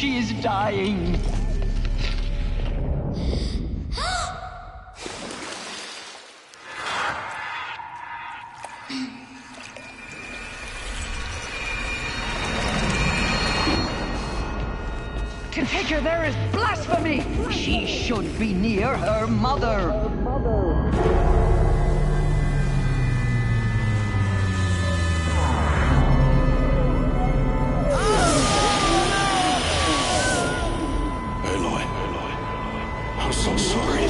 She is dying. To take her there is blasphemy! She should be near her mother! Aloy, I'm so sorry.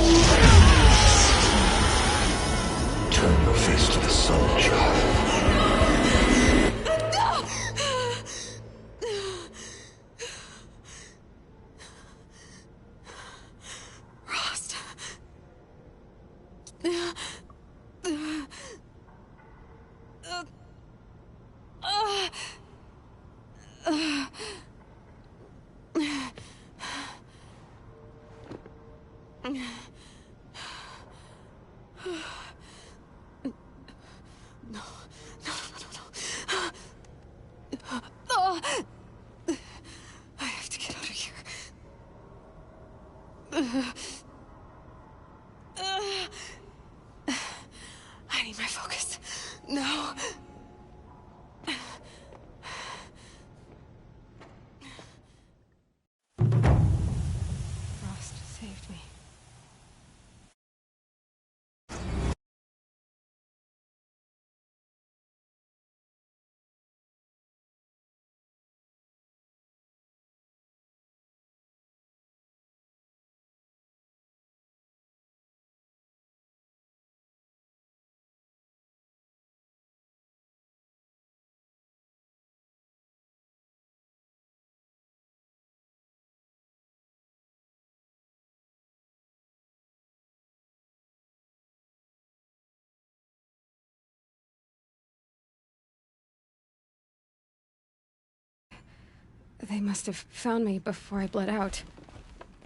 Turn your face to the sun, child. I have to get out of here. I need my focus. No. Frost saved me. They must have found me before I bled out.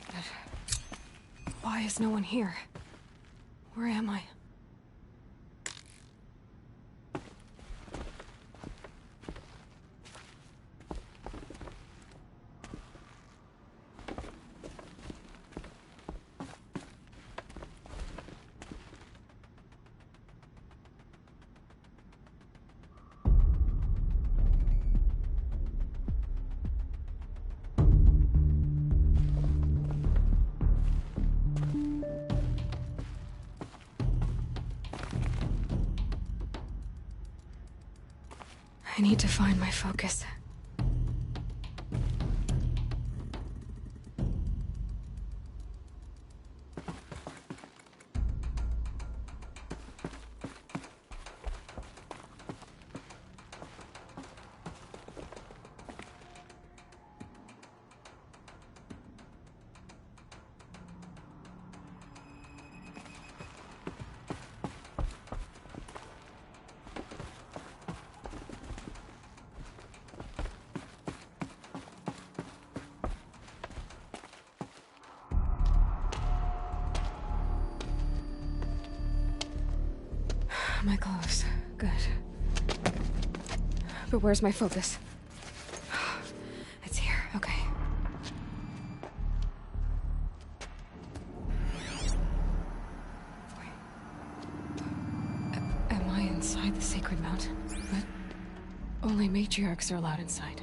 But why is no one here? Where am I? I need to find my focus. My clothes. Good. But where's my focus? It's here. Okay. Wait. Am I inside the sacred mountain? But only matriarchs are allowed inside.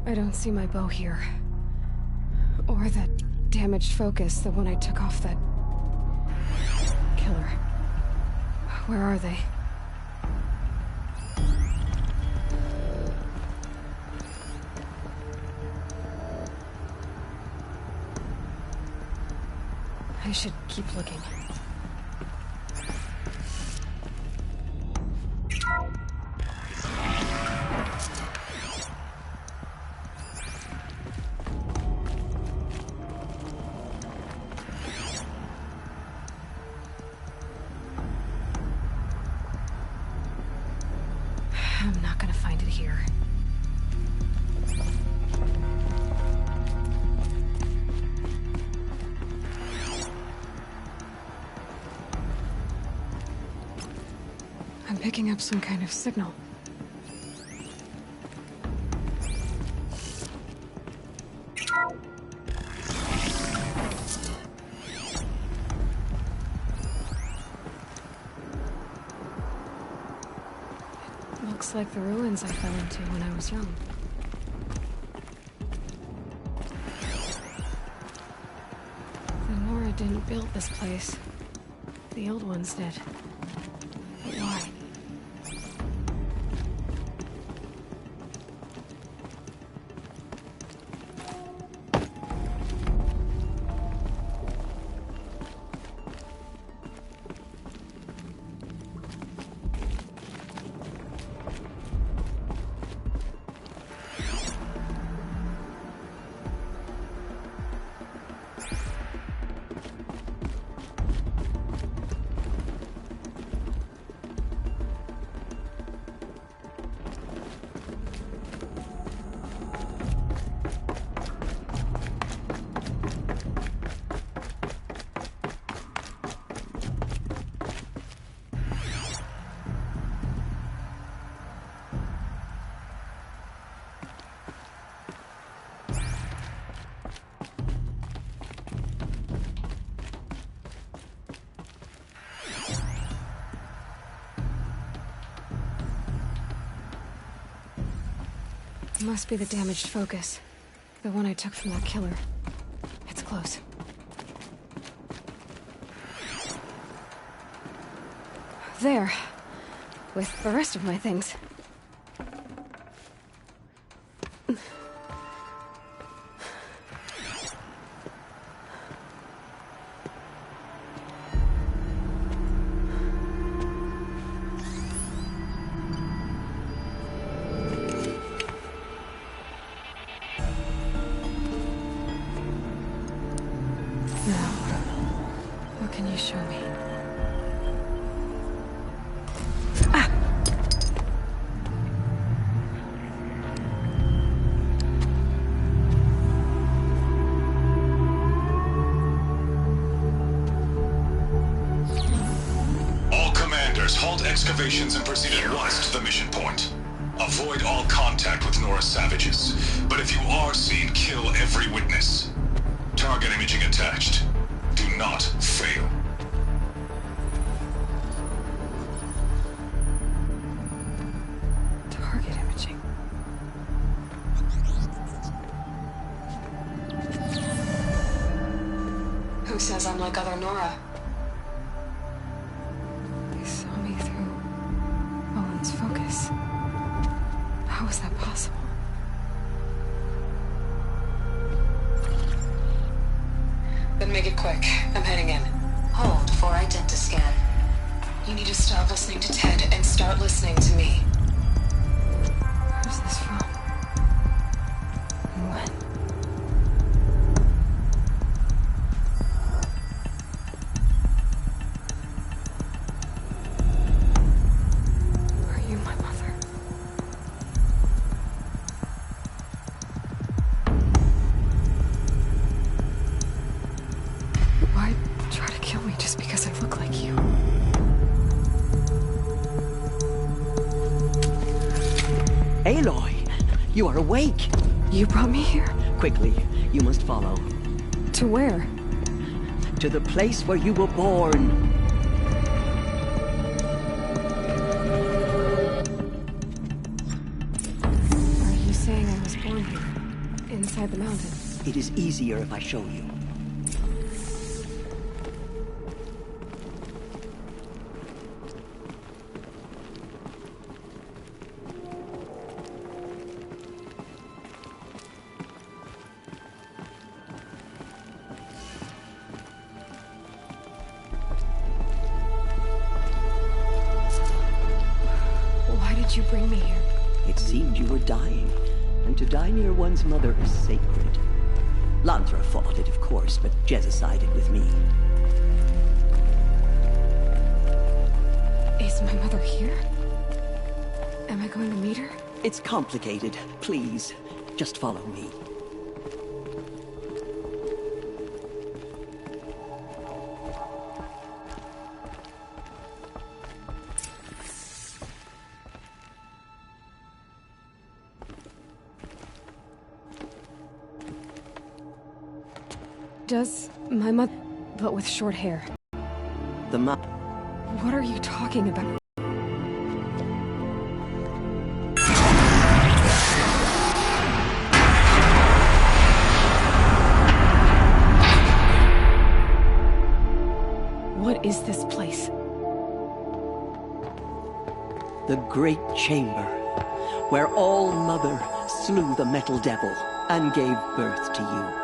I don't see my bow here. Or that damaged focus, the one I took off that killer. Where are they? I should keep looking. I'm not gonna find it here. I'm picking up some kind of signal. It looks like the ruins I fell into when I was young. The Nora didn't build this place. The old ones did. But why? It must be the damaged focus. The one I took from that killer. It's close. There. With the rest of my things. What can you show me? All commanders, halt excavations and proceed at once to the mission point. Avoid all contact with Nora savages, but if you are seen, kill every witness. Target imaging attached. Do not fail. Target imaging. Who says I'm like other Nora? They saw me through Owen's focus. How is that possible? Then make it quick. I'm heading in. Hold for identiscan. You need to stop listening to Ted and start listening to me. Who's this from? And when? Are you my mother? Why try to kill me just because I look like you? Aloy, you are awake. You brought me here? Quickly, you must follow. To where? To the place where you were born. Are you saying I was born here? Inside the mountain? It is easier if I show you. Why did you bring me here? It seemed you were dying, and to die near one's mother is sacred. Lantra fought it, of course, but Jezza sided with me. Is my mother here? Am I going to meet her? It's complicated. Please, just follow me. Does my mother... but with short hair. The map. What are you talking about? What is this place? The Great Chamber, where All-Mother slew the Metal Devil and gave birth to you.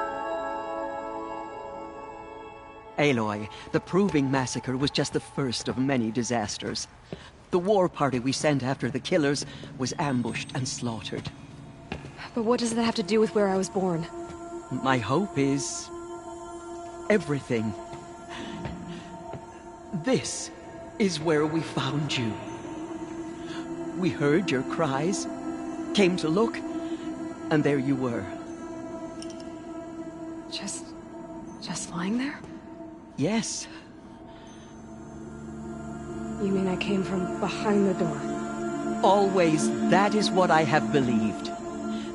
Aloy, the Proving Massacre was just the first of many disasters. The war party we sent after the killers was ambushed and slaughtered. But what does that have to do with where I was born? My hope is... everything. This is where we found you. We heard your cries, came to look, and there you were. Just lying there? Yes. You mean I came from behind the door? Always, that is what I have believed.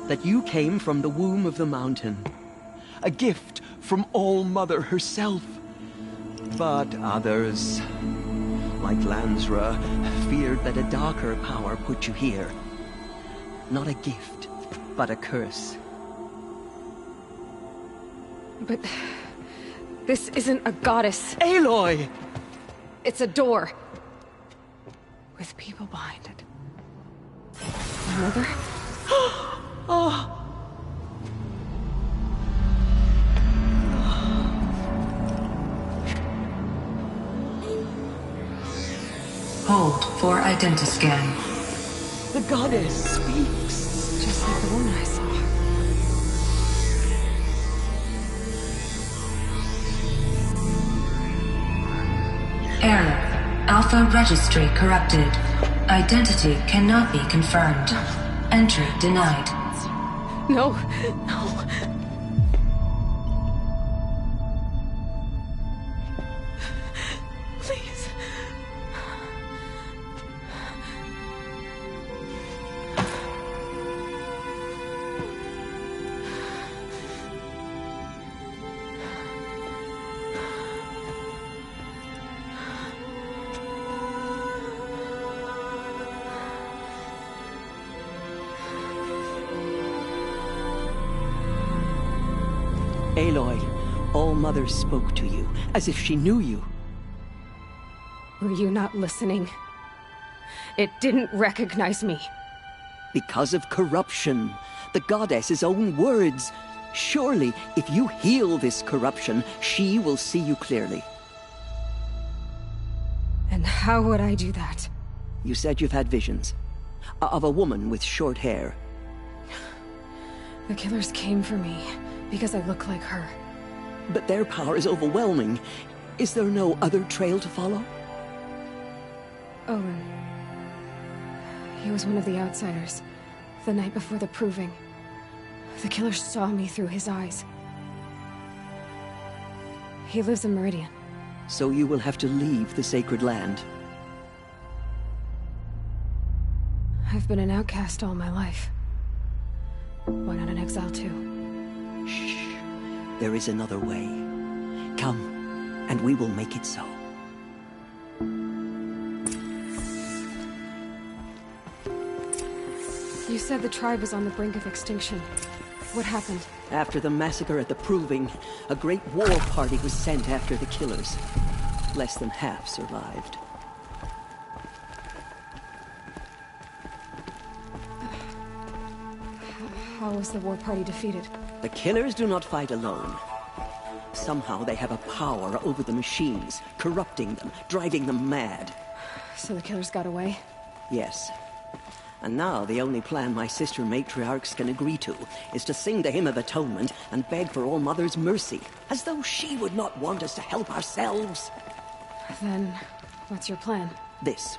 That you came from the womb of the mountain. A gift from All-Mother herself. But others, like Lansra, feared that a darker power put you here. Not a gift, but a curse. But... this isn't a goddess. Aloy! It's a door. With people behind it. My mother? Oh! Hold for identiscan. The goddess speaks. Just like the woman I saw. Error. Alpha registry corrupted. Identity cannot be confirmed. Entry denied. No, no. Please. Aloy, All-Mother spoke to you, as if she knew you. Were you not listening? It didn't recognize me. Because of corruption. The goddess's own words. Surely, if you heal this corruption, she will see you clearly. And how would I do that? You said you've had visions. Of a woman with short hair. The killers came for me, because I look like her. But their power is overwhelming. Is there no other trail to follow? Owen. He was one of the outsiders. The night before the Proving. The killer saw me through his eyes. He lives in Meridian. So you will have to leave the sacred land. I've been an outcast all my life. Why not an exile too? Shh. There is another way. Come, and we will make it so. You said the tribe was on the brink of extinction. What happened? After the massacre at the Proving, a great war party was sent after the killers. Less than half survived. How was the war party defeated? The killers do not fight alone. Somehow they have a power over the machines, corrupting them, driving them mad. So the killers got away? Yes. And now the only plan my sister matriarchs can agree to is to sing the Hymn of Atonement and beg for All-Mother's mercy, as though she would not want us to help ourselves. Then, what's your plan? This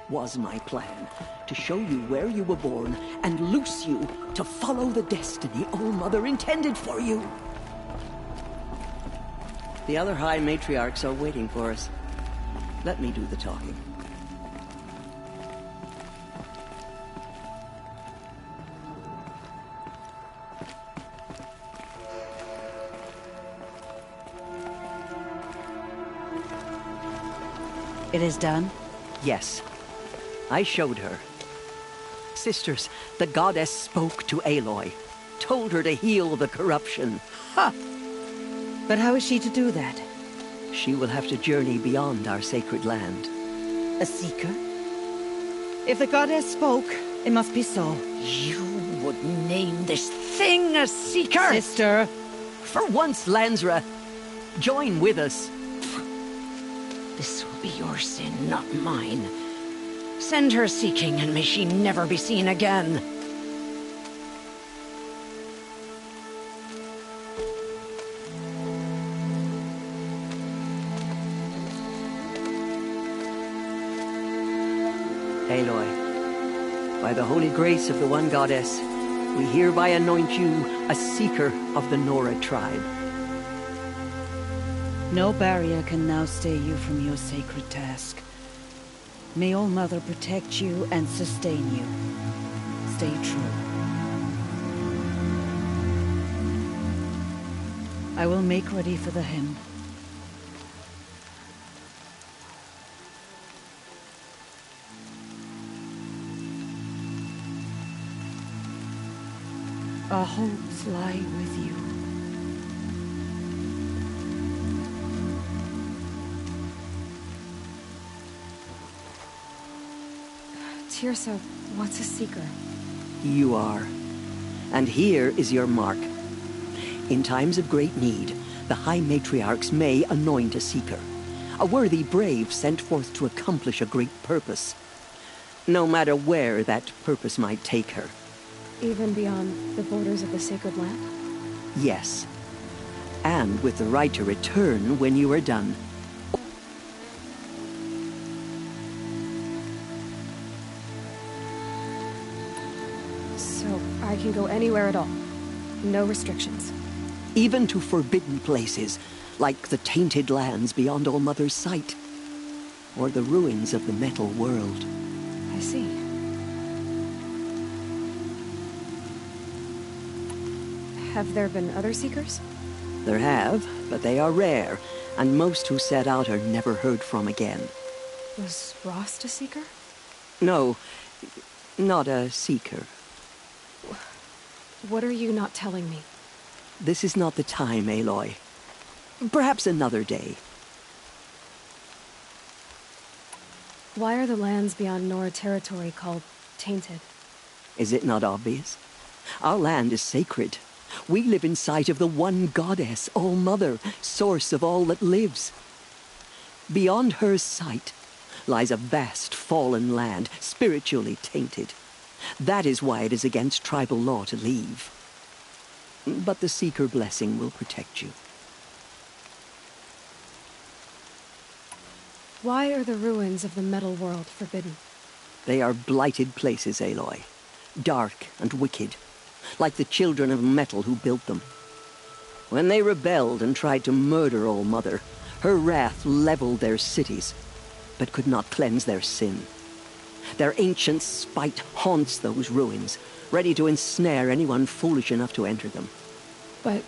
was my plan. To show you where you were born and loose you to follow the destiny All-Mother intended for you. The other High Matriarchs are waiting for us. Let me do the talking. It is done? Yes. I showed her. Sisters, the goddess spoke to Aloy, told her to heal the corruption. Ha! But how is she to do that? She will have to journey beyond our sacred land. A seeker? If the goddess spoke, it must be so. You would name this thing a seeker? Sister! For once, Lansra, join with us. This will be your sin, not mine. Send her seeking, and may she never be seen again. Aloy, by the holy grace of the one goddess, we hereby anoint you a seeker of the Nora tribe. No barrier can now stay you from your sacred task. May All Mother protect you and sustain you. Stay true. I will make ready for the hymn. Our hopes lie with you. Tirsa, what's a seeker? You are. And here is your mark. In times of great need, the High Matriarchs may anoint a seeker. A worthy brave sent forth to accomplish a great purpose. No matter where that purpose might take her. Even beyond the borders of the sacred land? Yes. And with the right to return when you are done. So, I can go anywhere at all? No restrictions? Even to forbidden places, like the tainted lands beyond All Mother's sight. Or the ruins of the metal world. I see. Have there been other seekers? There have, but they are rare, and most who set out are never heard from again. Was Rost a seeker? No, not a seeker. What are you not telling me? This is not the time, Aloy. Perhaps another day. Why are the lands beyond Nora territory called tainted? Is it not obvious? Our land is sacred. We live in sight of the one goddess, All Mother, source of all that lives. Beyond her sight lies a vast fallen land, spiritually tainted. That is why it is against tribal law to leave. But the Seeker blessing will protect you. Why are the ruins of the metal world forbidden? They are blighted places, Aloy. Dark and wicked, like the children of metal who built them. When they rebelled and tried to murder All Mother, her wrath leveled their cities, but could not cleanse their sin. Their ancient spite haunts those ruins, ready to ensnare anyone foolish enough to enter them. But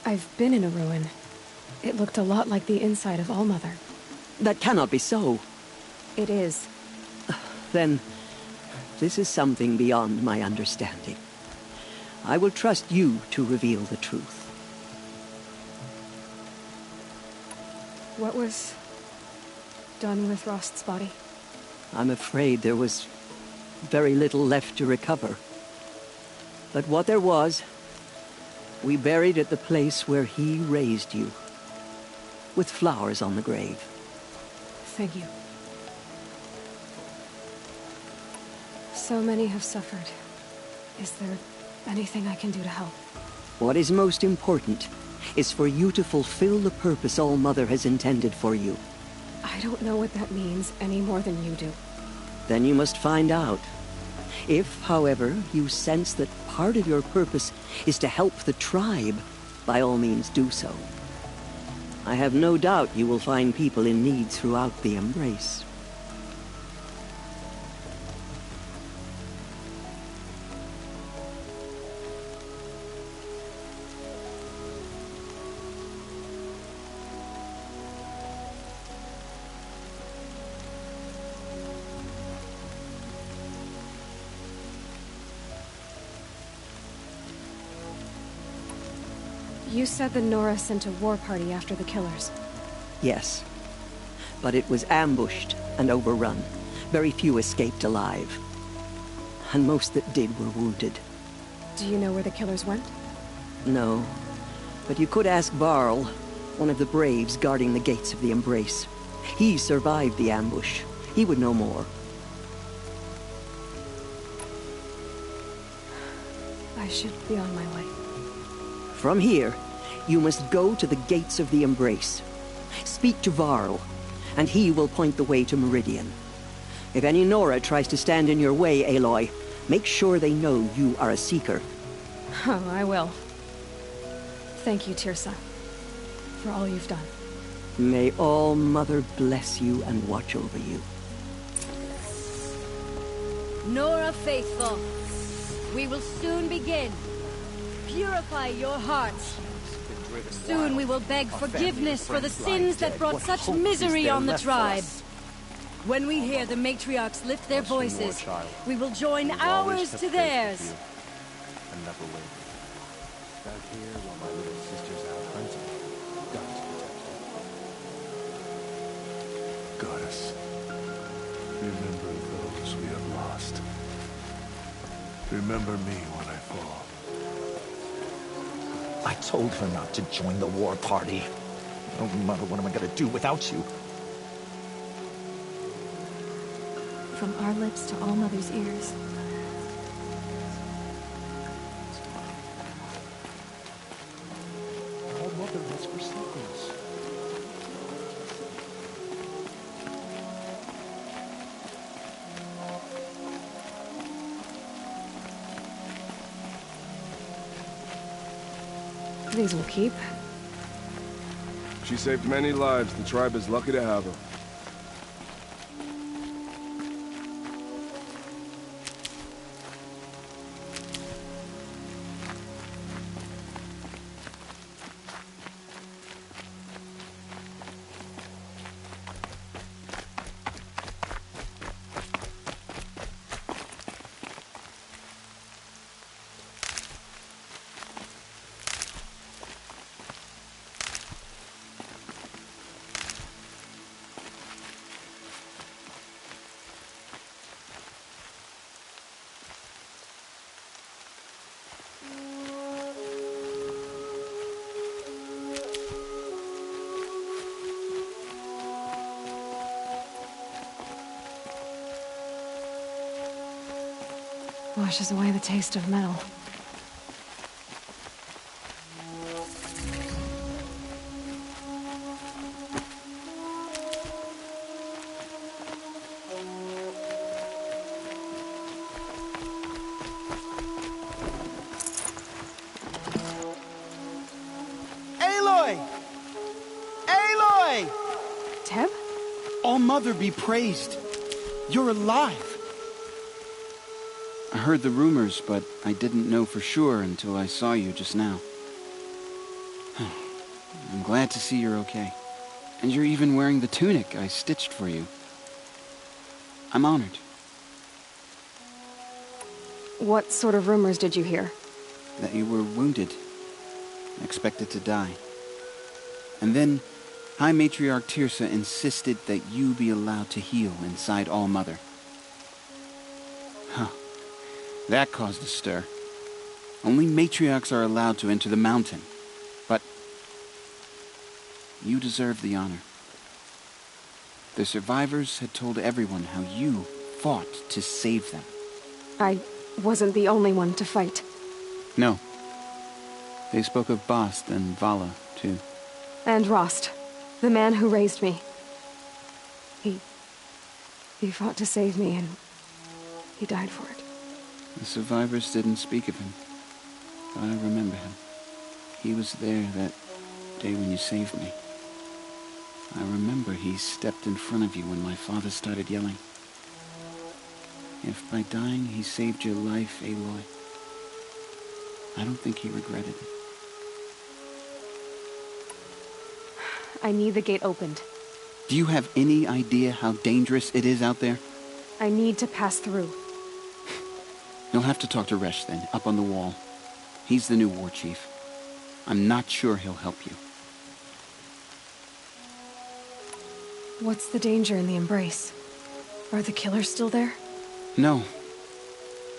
I've been in a ruin. It looked a lot like the inside of All Mother. That cannot be so. It is. Then, this is something beyond my understanding. I will trust you to reveal the truth. What was done with Rost's body? I'm afraid there was very little left to recover. But what there was, we buried at the place where he raised you, with flowers on the grave. Thank you. So many have suffered. Is there anything I can do to help? What is most important is for you to fulfill the purpose All Mother has intended for you. I don't know what that means any more than you do. Then you must find out. If, however, you sense that part of your purpose is to help the tribe, by all means do so. I have no doubt you will find people in need throughout the Embrace. You said the Nora sent a war party after the killers. Yes. But it was ambushed and overrun. Very few escaped alive. And most that did were wounded. Do you know where the killers went? No. But you could ask Varl, one of the braves guarding the gates of the Embrace. He survived the ambush. He would know more. I should be on my way. From here, you must go to the gates of the Embrace. Speak to Varl, and he will point the way to Meridian. If any Nora tries to stand in your way, Aloy, make sure they know you are a Seeker. Oh, I will. Thank you, Tirsa, for all you've done. May All Mother bless you and watch over you. Nora Faithful, we will soon begin. Purify your hearts. Soon we will beg forgiveness for the sins that brought such misery on the tribe. When we hear the matriarchs lift their voices, we will join ours to theirs. And never waver. Back here while my little sister's out hunting. Got to protect her. Goddess, remember those we have lost. Remember me when I fall. I told her not to join the war party. Oh, Mother, what am I gonna do without you? From our lips to All Mother's ears. All Mother has forsaken us. These will keep. She saved many lives. The tribe is lucky to have her. Washes away the taste of metal. Aloy! Aloy! Teb? All Mother be praised. You're alive. I heard the rumors, but I didn't know for sure until I saw you just now. I'm glad to see you're okay. And you're even wearing the tunic I stitched for you. I'm honored. What sort of rumors did you hear? That you were wounded. Expected to die. And then, High Matriarch Tirsa insisted that you be allowed to heal inside All Mother. Huh. That caused a stir. Only matriarchs are allowed to enter the mountain. But you deserve the honor. The survivors had told everyone how you fought to save them. I wasn't the only one to fight. No. They spoke of Bast and Vala, too. And Rost, the man who raised me. He fought to save me, and he died for it. The survivors didn't speak of him, but I remember him. He was there that day when you saved me. I remember he stepped in front of you when my father started yelling. If by dying he saved your life, Aloy, I don't think he regretted it. I need the gate opened. Do you have any idea how dangerous it is out there? I need to pass through. You'll have to talk to Resh then, up on the wall. He's the new war chief. I'm not sure he'll help you. What's the danger in the embrace? Are the killers still there? No.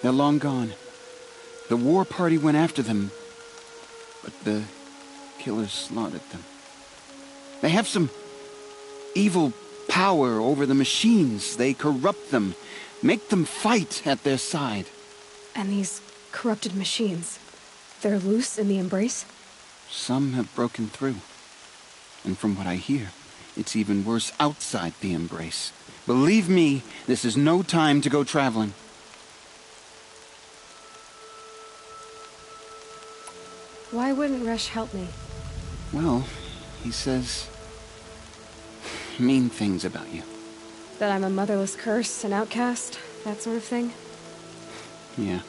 They're long gone. The war party went after them, but the killers slaughtered them. They have some evil power over the machines. They corrupt them, make them fight at their side. And these corrupted machines, they're loose in the embrace? Some have broken through. And from what I hear, it's even worse outside the embrace. Believe me, this is no time to go traveling. Why wouldn't Resh help me? Well, he says mean things about you. That I'm a motherless curse, an outcast, that sort of thing? Yeah.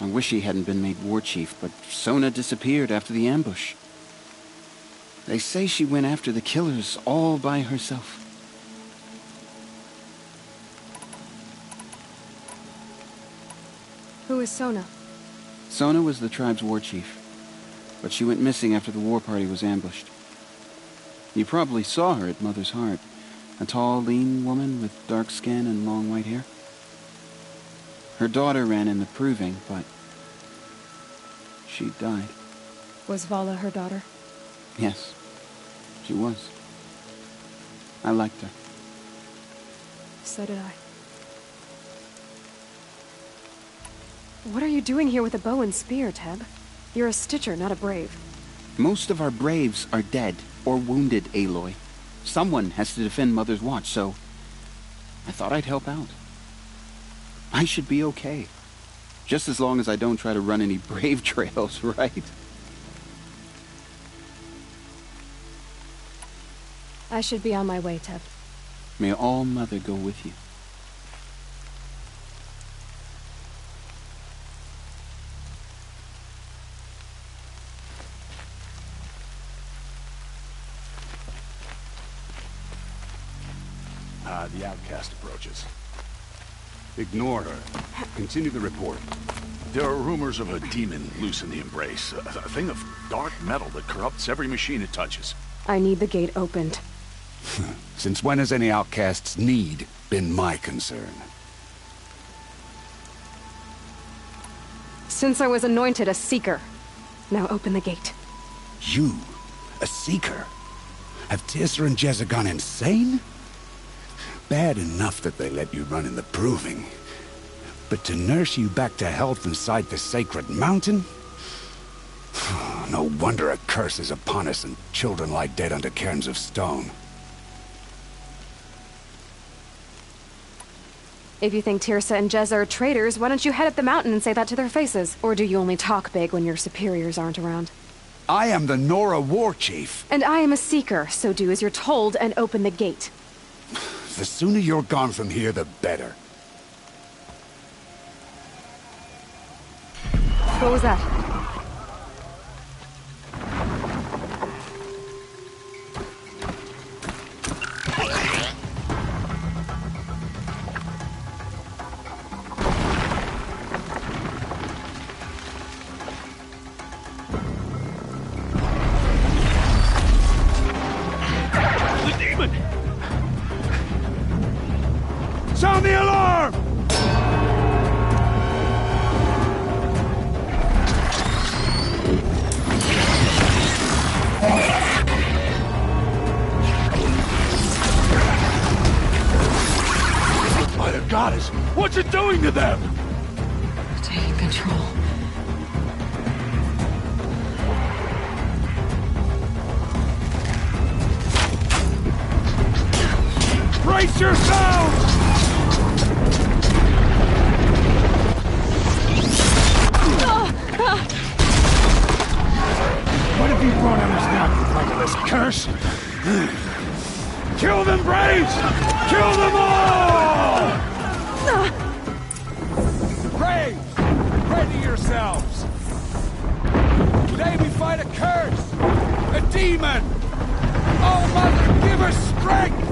I wish he hadn't been made war chief, but Sona disappeared after the ambush. They say she went after the killers all by herself. Who is Sona? Sona was the tribe's war chief, but she went missing after the war party was ambushed. You probably saw her at Mother's Heart. A tall, lean woman with dark skin and long white hair. Her daughter ran in the proving, but she died. Was Vala her daughter? Yes, she was. I liked her. So did I. What are you doing here with a bow and spear, Teb? You're a Stitcher, not a Brave. Most of our Braves are dead or wounded, Aloy. Someone has to defend Mother's Watch, so I thought I'd help out. I should be okay. Just as long as I don't try to run any Brave trails, right? I should be on my way, Teb. May All Mother go with you. The outcast approaches. Ignore her. Continue the report. There are rumors of a demon loose in the embrace. A thing of dark metal that corrupts every machine it touches. I need the gate opened. Since when has any outcast's need been my concern? Since I was anointed a Seeker. Now open the gate. You? A Seeker? Have Teersa and Jezza gone insane? Bad enough that they let you run in the proving. But to nurse you back to health inside the sacred mountain? No wonder a curse is upon us and children lie dead under cairns of stone. If you think Teersa and Jezza are traitors, why don't you head up the mountain and say that to their faces? Or do you only talk big when your superiors aren't around? I am the Nora War Chief. And I am a Seeker, so do as you're told and open the gate. The sooner you're gone from here, the better. What was that? The demon! Sound the alarm! By the goddess, what's it doing to them? Taking control. Brace yourselves! What have you brought on us now, you motherless curse? Kill them, Braves! Kill them all! Braves, ready yourselves! Today we fight a curse! A demon! Oh, Mother, give her strength!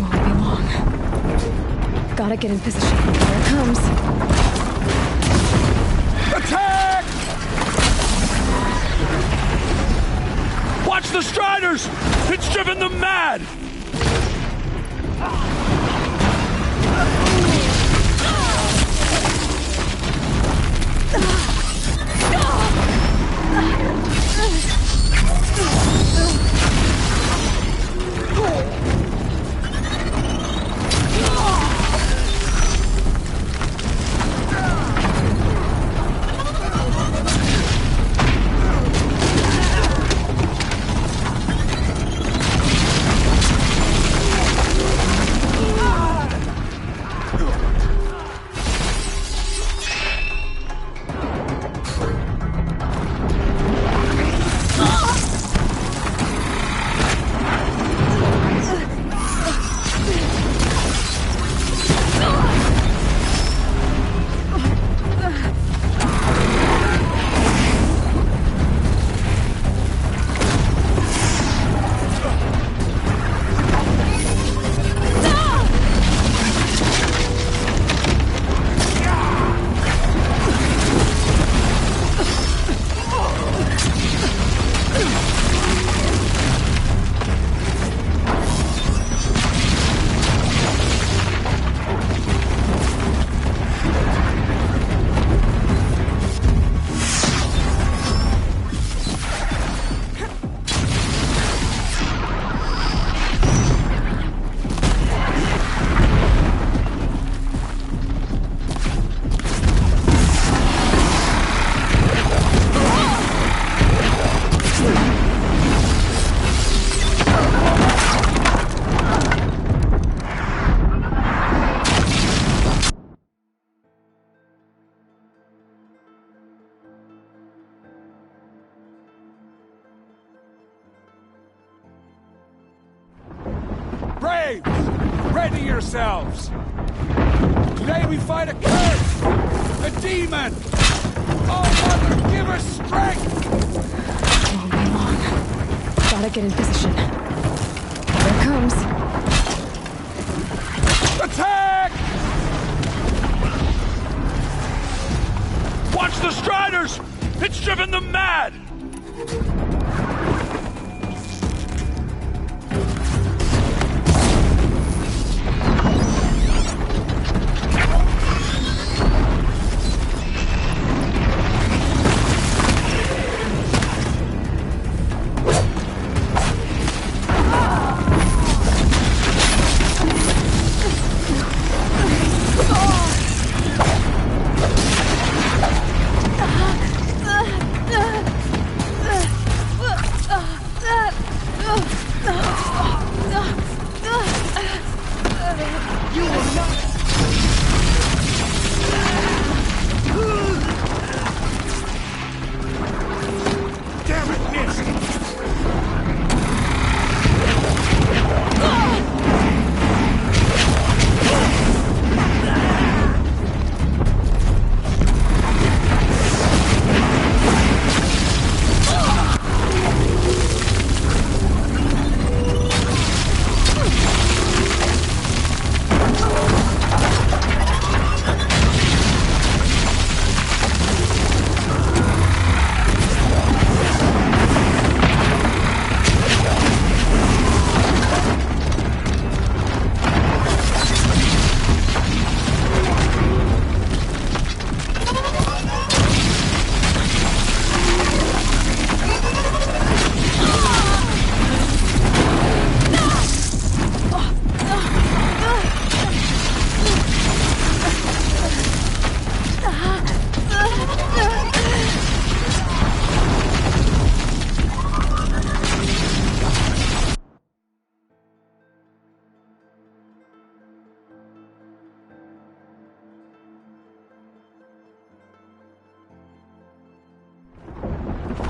Won't be long. Gotta get in position. Here it comes. Attack! the Striders! It's driven them mad! Braves! Ready yourselves! Today we fight a curse! A demon! Oh, Mother, give us strength! Won't be long. Gotta get in position. Here it comes. Attack! Watch the Striders! It's driven them mad!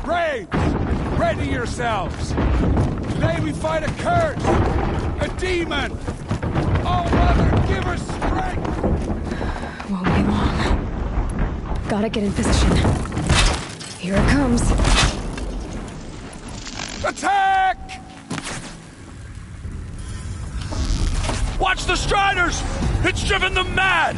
Braves! Ready yourselves! Today we fight a curse! A demon! Oh, Mother, give us strength! Won't be long. Gotta get in position. Here it comes. Attack! Watch the Striders! It's driven them mad!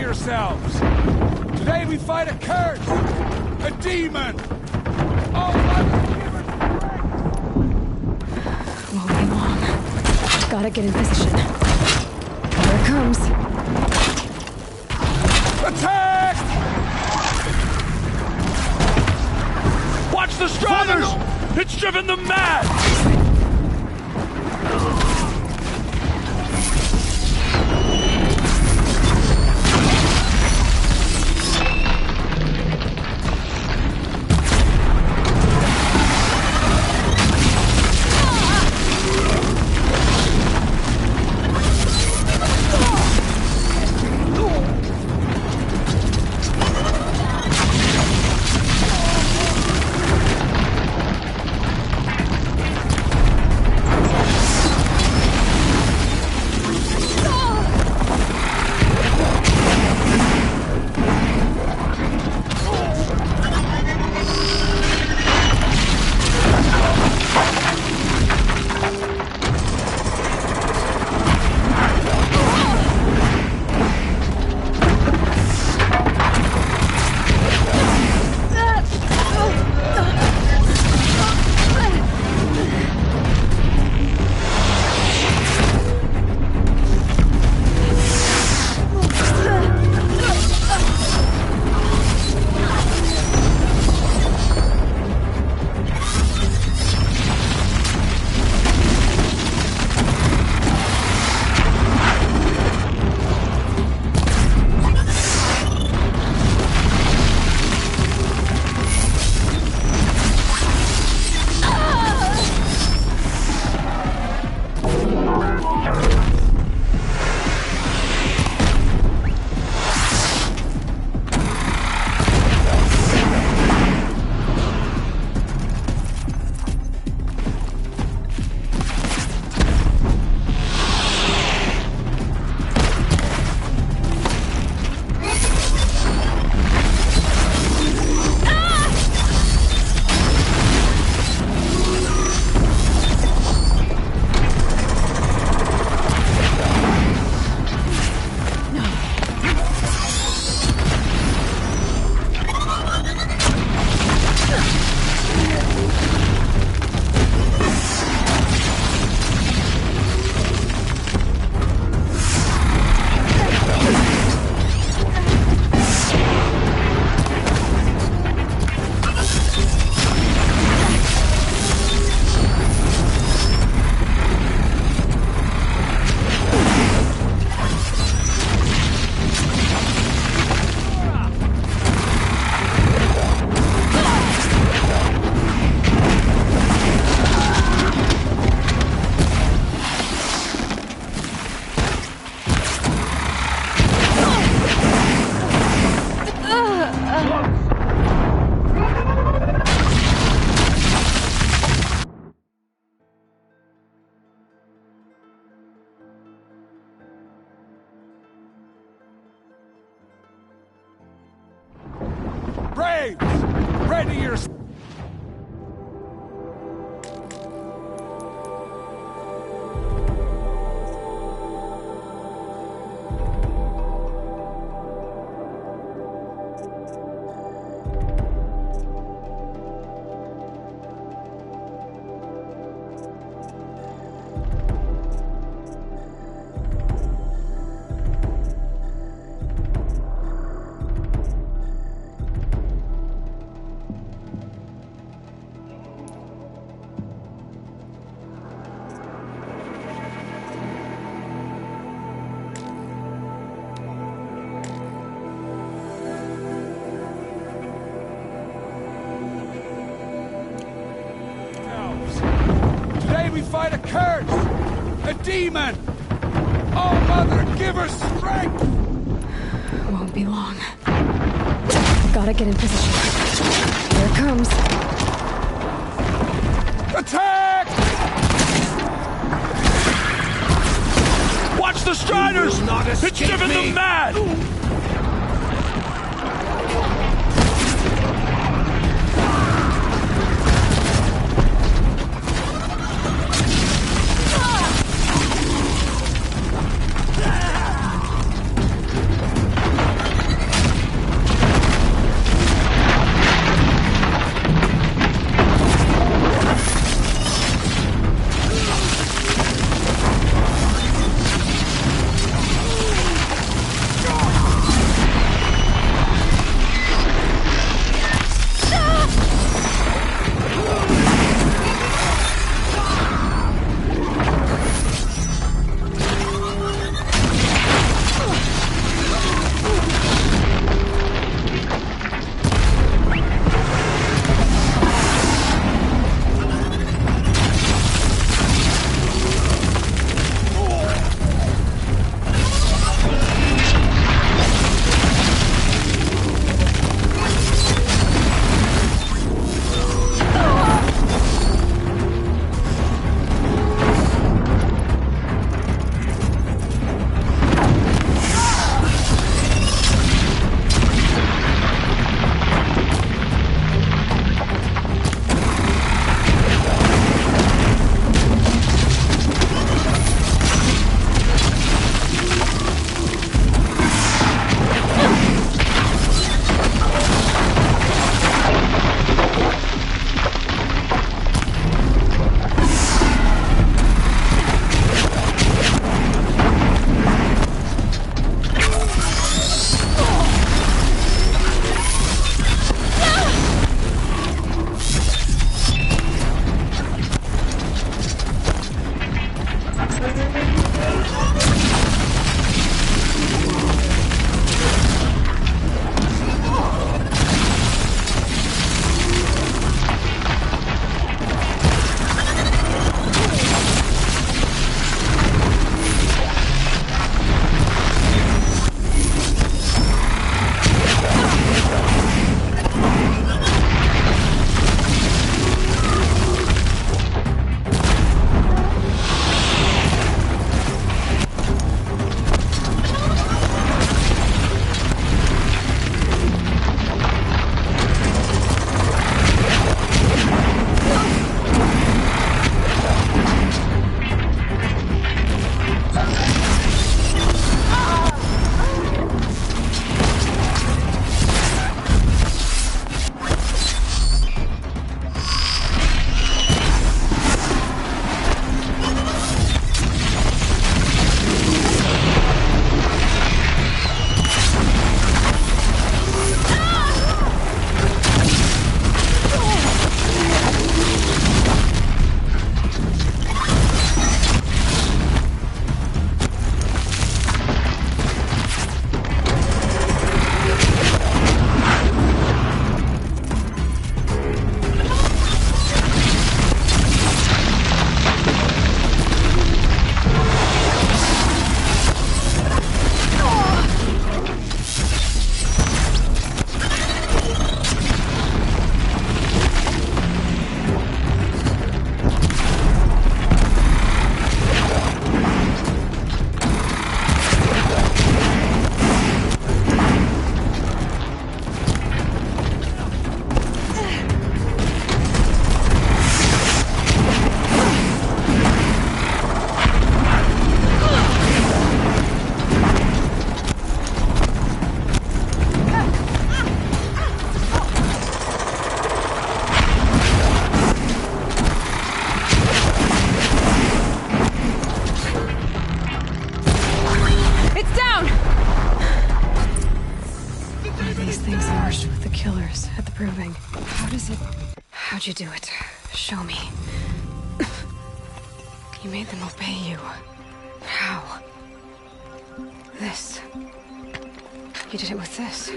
yourselves! Today we fight a curse! A demon! Oh, Mother, give us strength! Won't be long. Gotta get in position. Here it comes. Attack! Watch the Striders! It's driven them mad! Braves! Ready your... Today we fight a curse! A demon! Oh, Mother, give her strength! Won't be long. Gotta get in position. Here it comes. Attack! Watch the Striders! It's driven them mad! proving. How'd you do it? Show me. You made them obey you. How? This. You did it with this.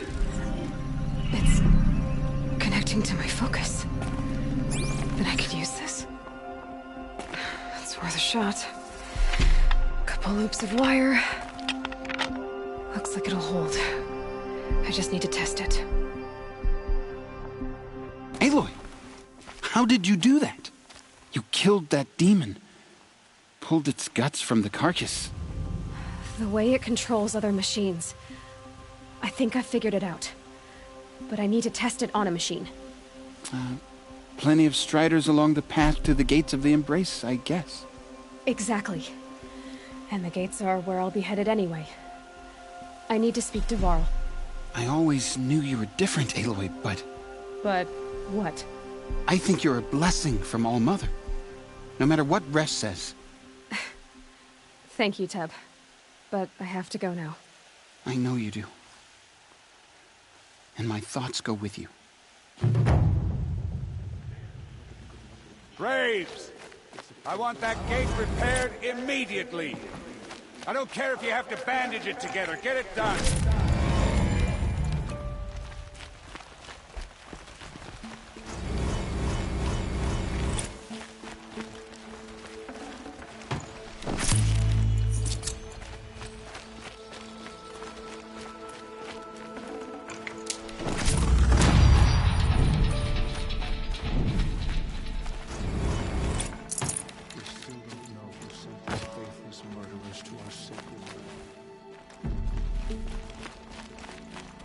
It's connecting to my focus. Then I could use this. It's worth a shot. Couple loops of wire. Looks like it'll hold. I just need to test it. Aloy! How did you do that? You killed that demon. Pulled its guts from the carcass. The way it controls other machines. I think I figured it out. But I need to test it on a machine. Plenty of striders along the path to the gates of the Embrace, I guess. Exactly. And the gates are where I'll be headed anyway. I need to speak to Varl. I always knew you were different, Aloy, but... But what? I think you're a blessing from All Mother. No matter what Resh says. Thank you, Teb. But I have to go now. I know you do. And my thoughts go with you. Graves! I want that gate repaired immediately. I don't care if you have to bandage it together. Get it done.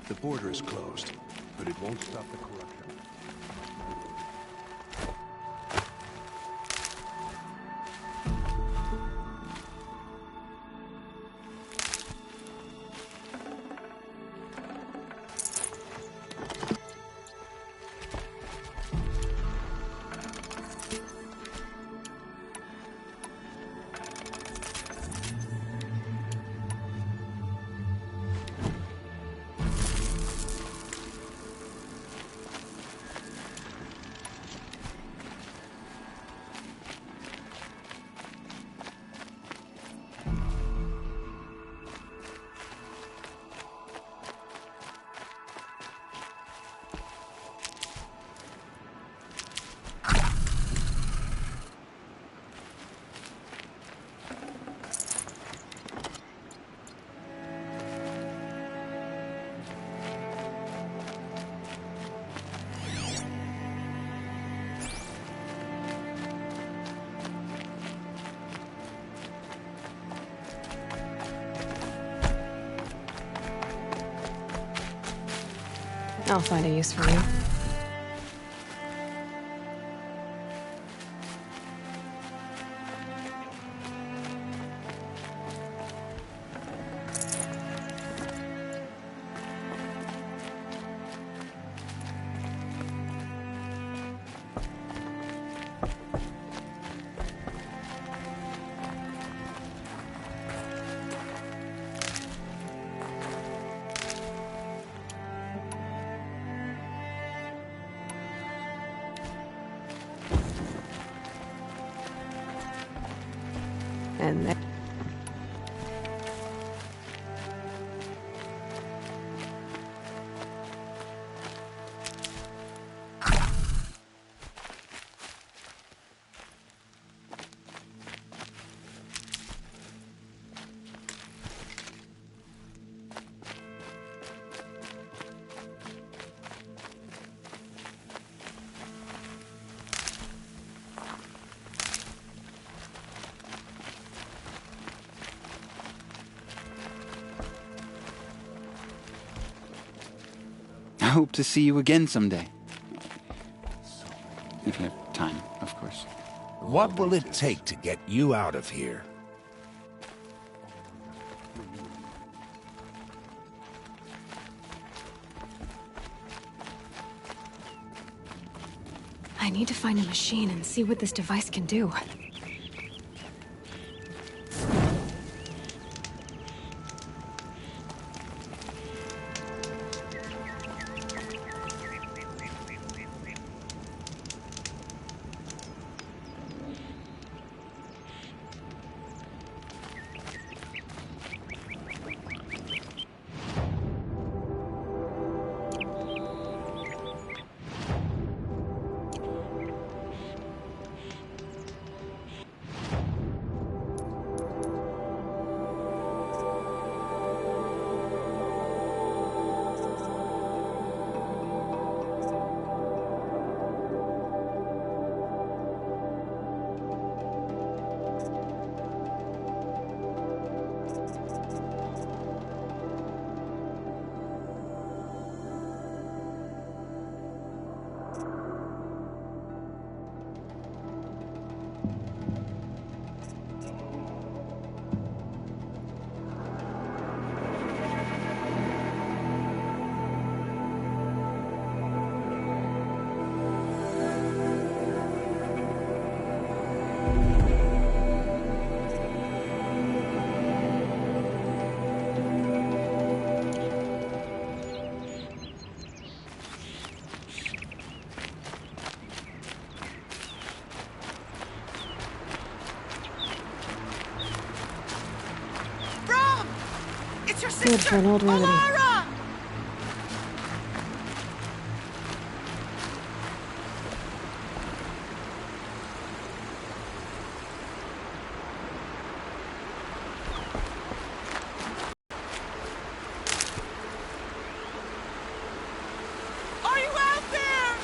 The border is closed, but it won't stop the corruption. I'll find a use for you. And then... I hope to see you again someday. If you have time, of course. What will it take to get you out of here? I need to find a machine and see what this device can do. your Good sister! for an old remedy. Alara! Are you out there?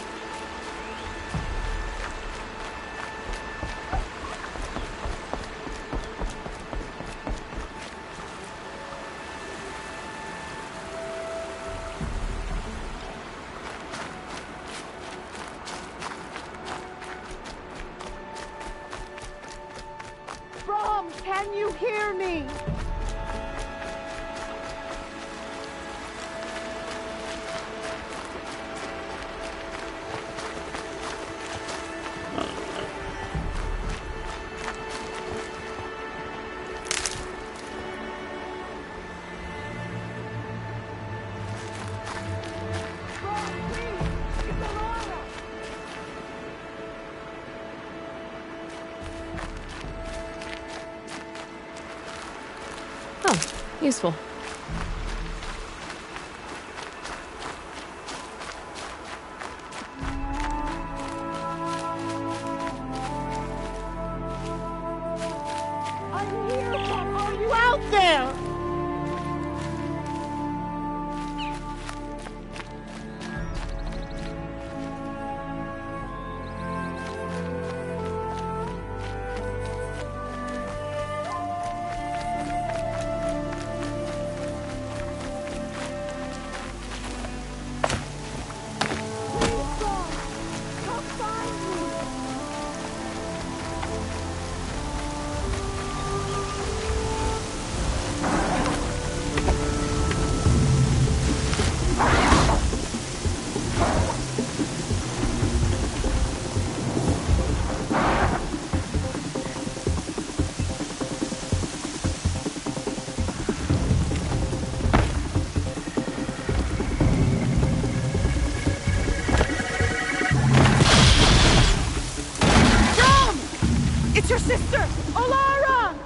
Brom, can you hear me? Useful. I'm here, Brom. Are you out there? It's your sister, Alara!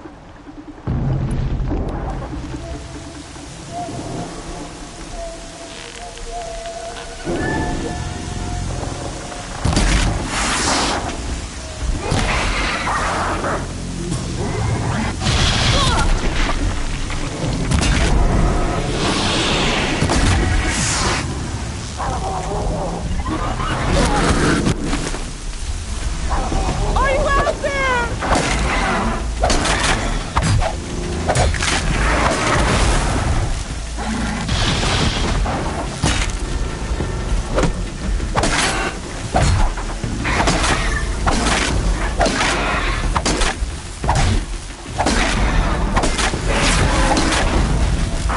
Are you out there?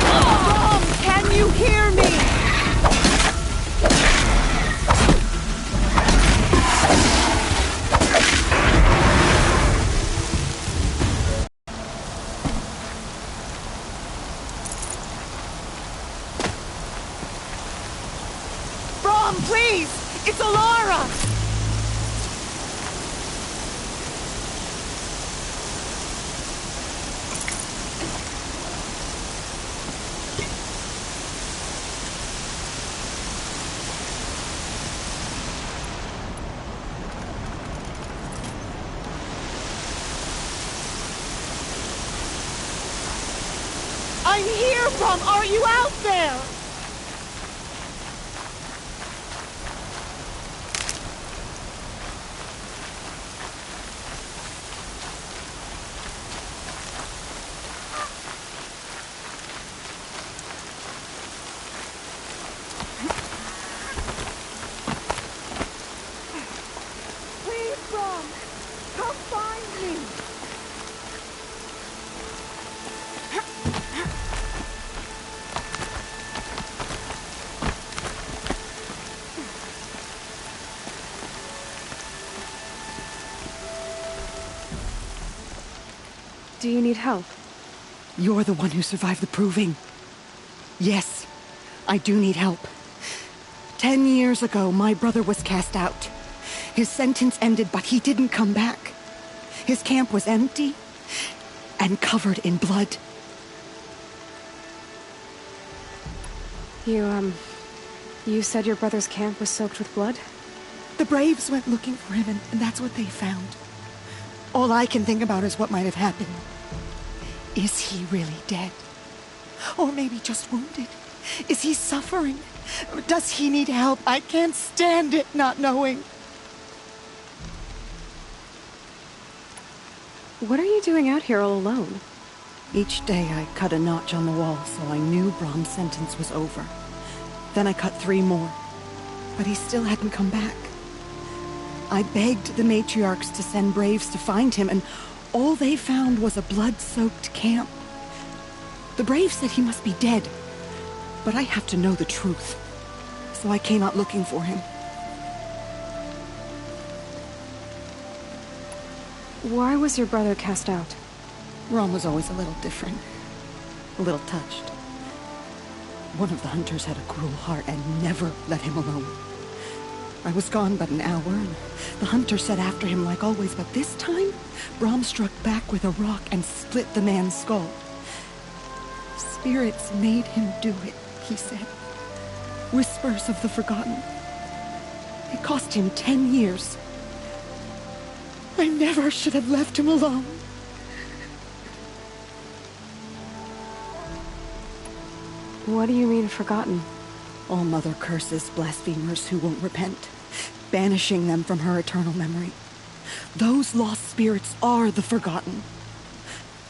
Mom, can you hear me? Brom, please! It's Alara! I'm here, Brom! Are you out there? Please, Brom! Come find me! Do you need help? You're the one who survived the proving. Yes, I do need help. 10 years ago, my brother was cast out. His sentence ended, but he didn't come back. His camp was empty and covered in blood. You said your brother's camp was soaked with blood? The Braves went looking for him, and that's what they found. All I can think about is what might have happened. Is he really dead? Or maybe just wounded? Is he suffering? Does he need help? I can't stand it not knowing. What are you doing out here all alone? Each day I cut a notch on the wall so I knew Brom's sentence was over. Then I cut 3 more. But he still hadn't come back. I begged the matriarchs to send Braves to find him, and all they found was a blood-soaked camp. The Braves said he must be dead, but I have to know the truth. So I came out looking for him. Why was your brother cast out? Brom was always a little different. A little touched. One of the hunters had a cruel heart and never let him alone. I was gone but an hour, and the hunter set after him like always, but this time, Brom struck back with a rock and split the man's skull. Spirits made him do it, he said. Whispers of the forgotten. It cost him 10 years. I never should have left him alone. What do you mean, forgotten? All-Mother curses blasphemers who won't repent, banishing them from her eternal memory. Those lost spirits are the forgotten.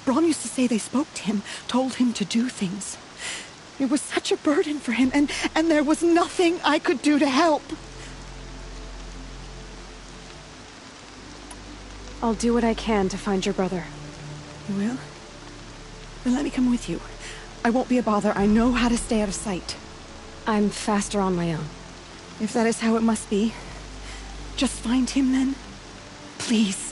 Brom used to say they spoke to him, told him to do things. It was such a burden for him, and there was nothing I could do to help. I'll do what I can to find your brother. You will? Then let me come with you. I won't be a bother. I know how to stay out of sight. I'm faster on my own. If that is how it must be, just find him then. Please.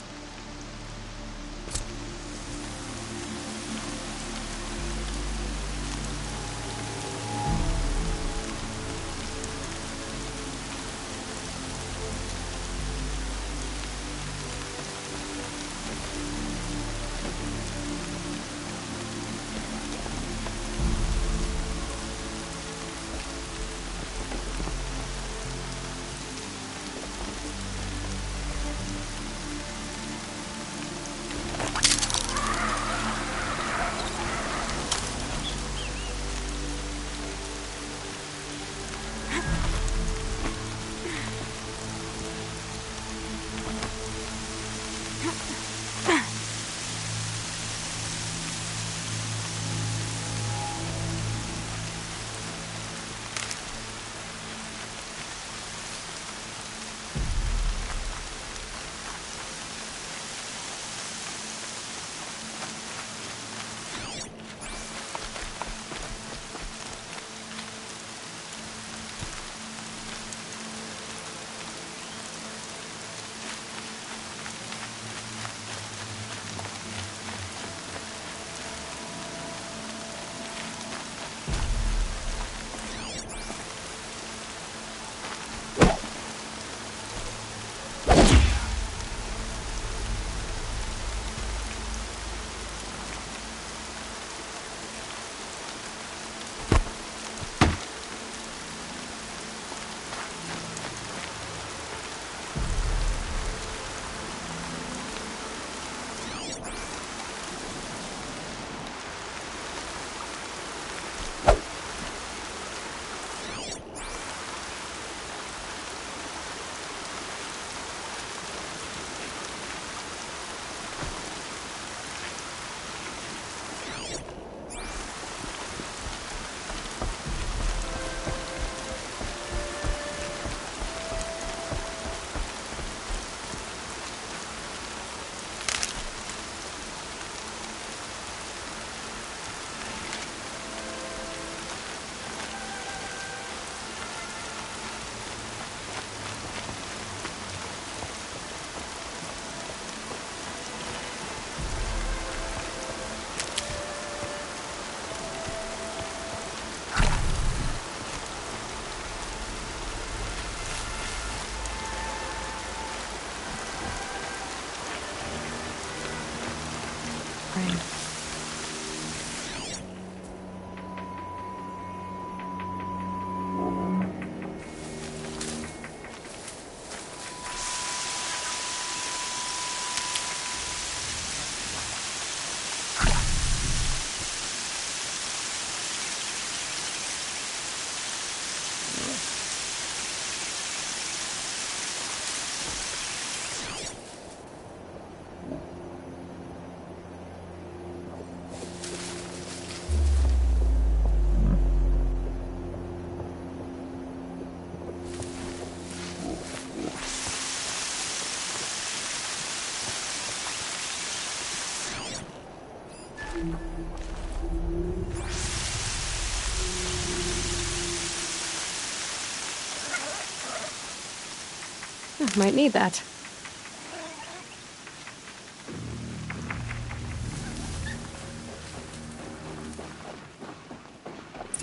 Might need that.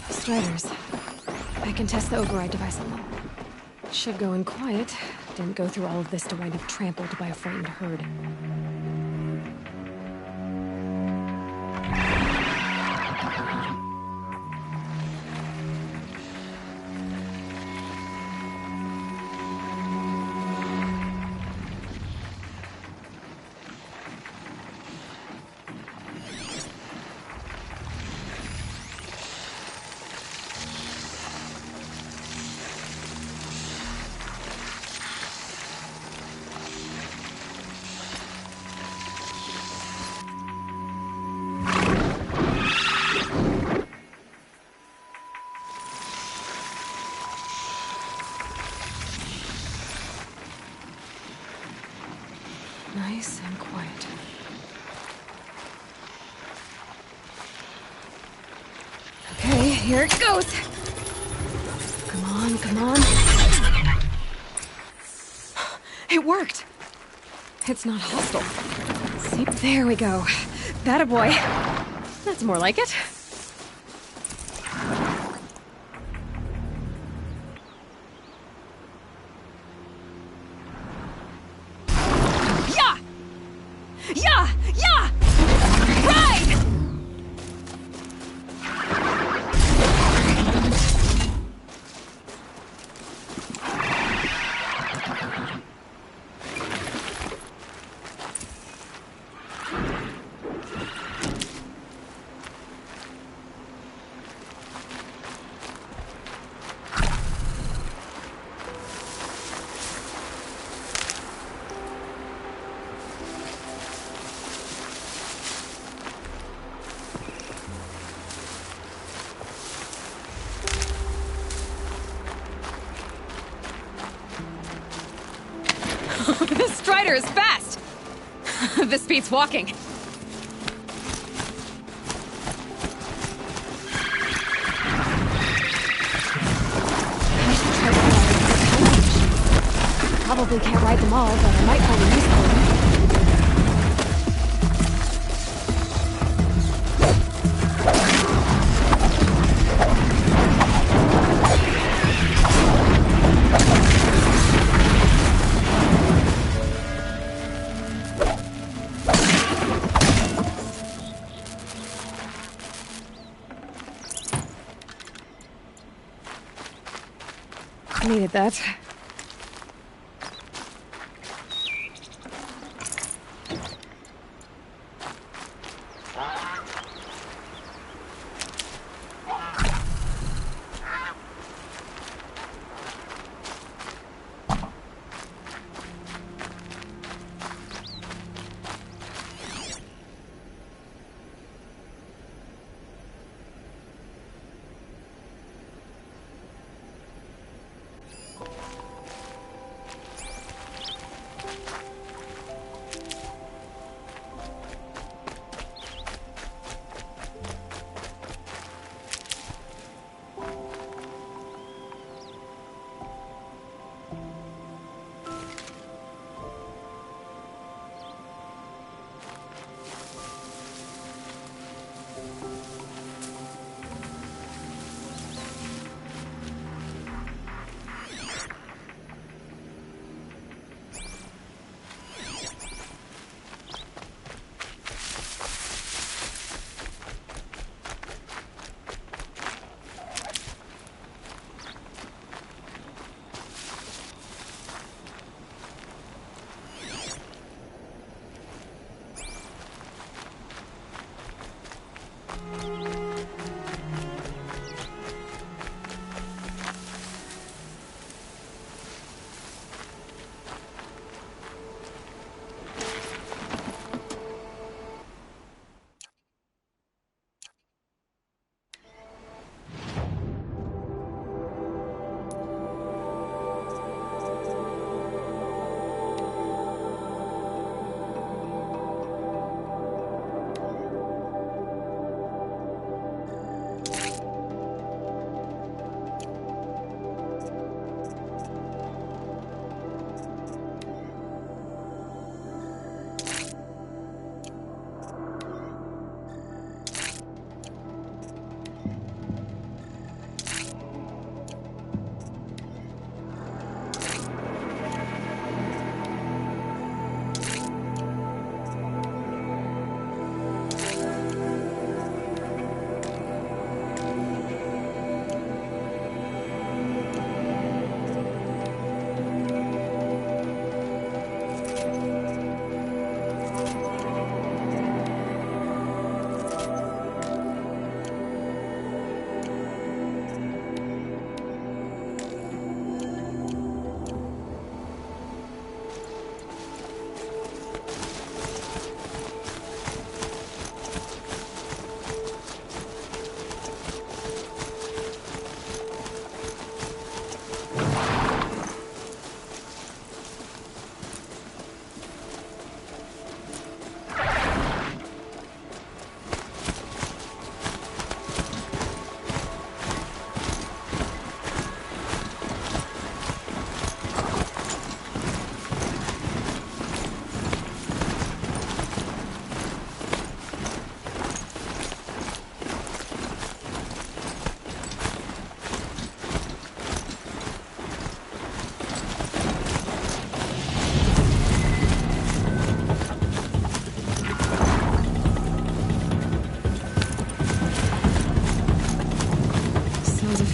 Striders. I can test the override device on them. Should go in quiet. Didn't go through all of this to wind up trampled by a frightened herd. Nice and quiet. Okay, here it goes. Come on, come on. It worked. It's not hostile. See, there we go. That boy. That's more like it. This Strider is fast! This beats walking. Probably can't ride them all, but I might find a use for them. Needed that.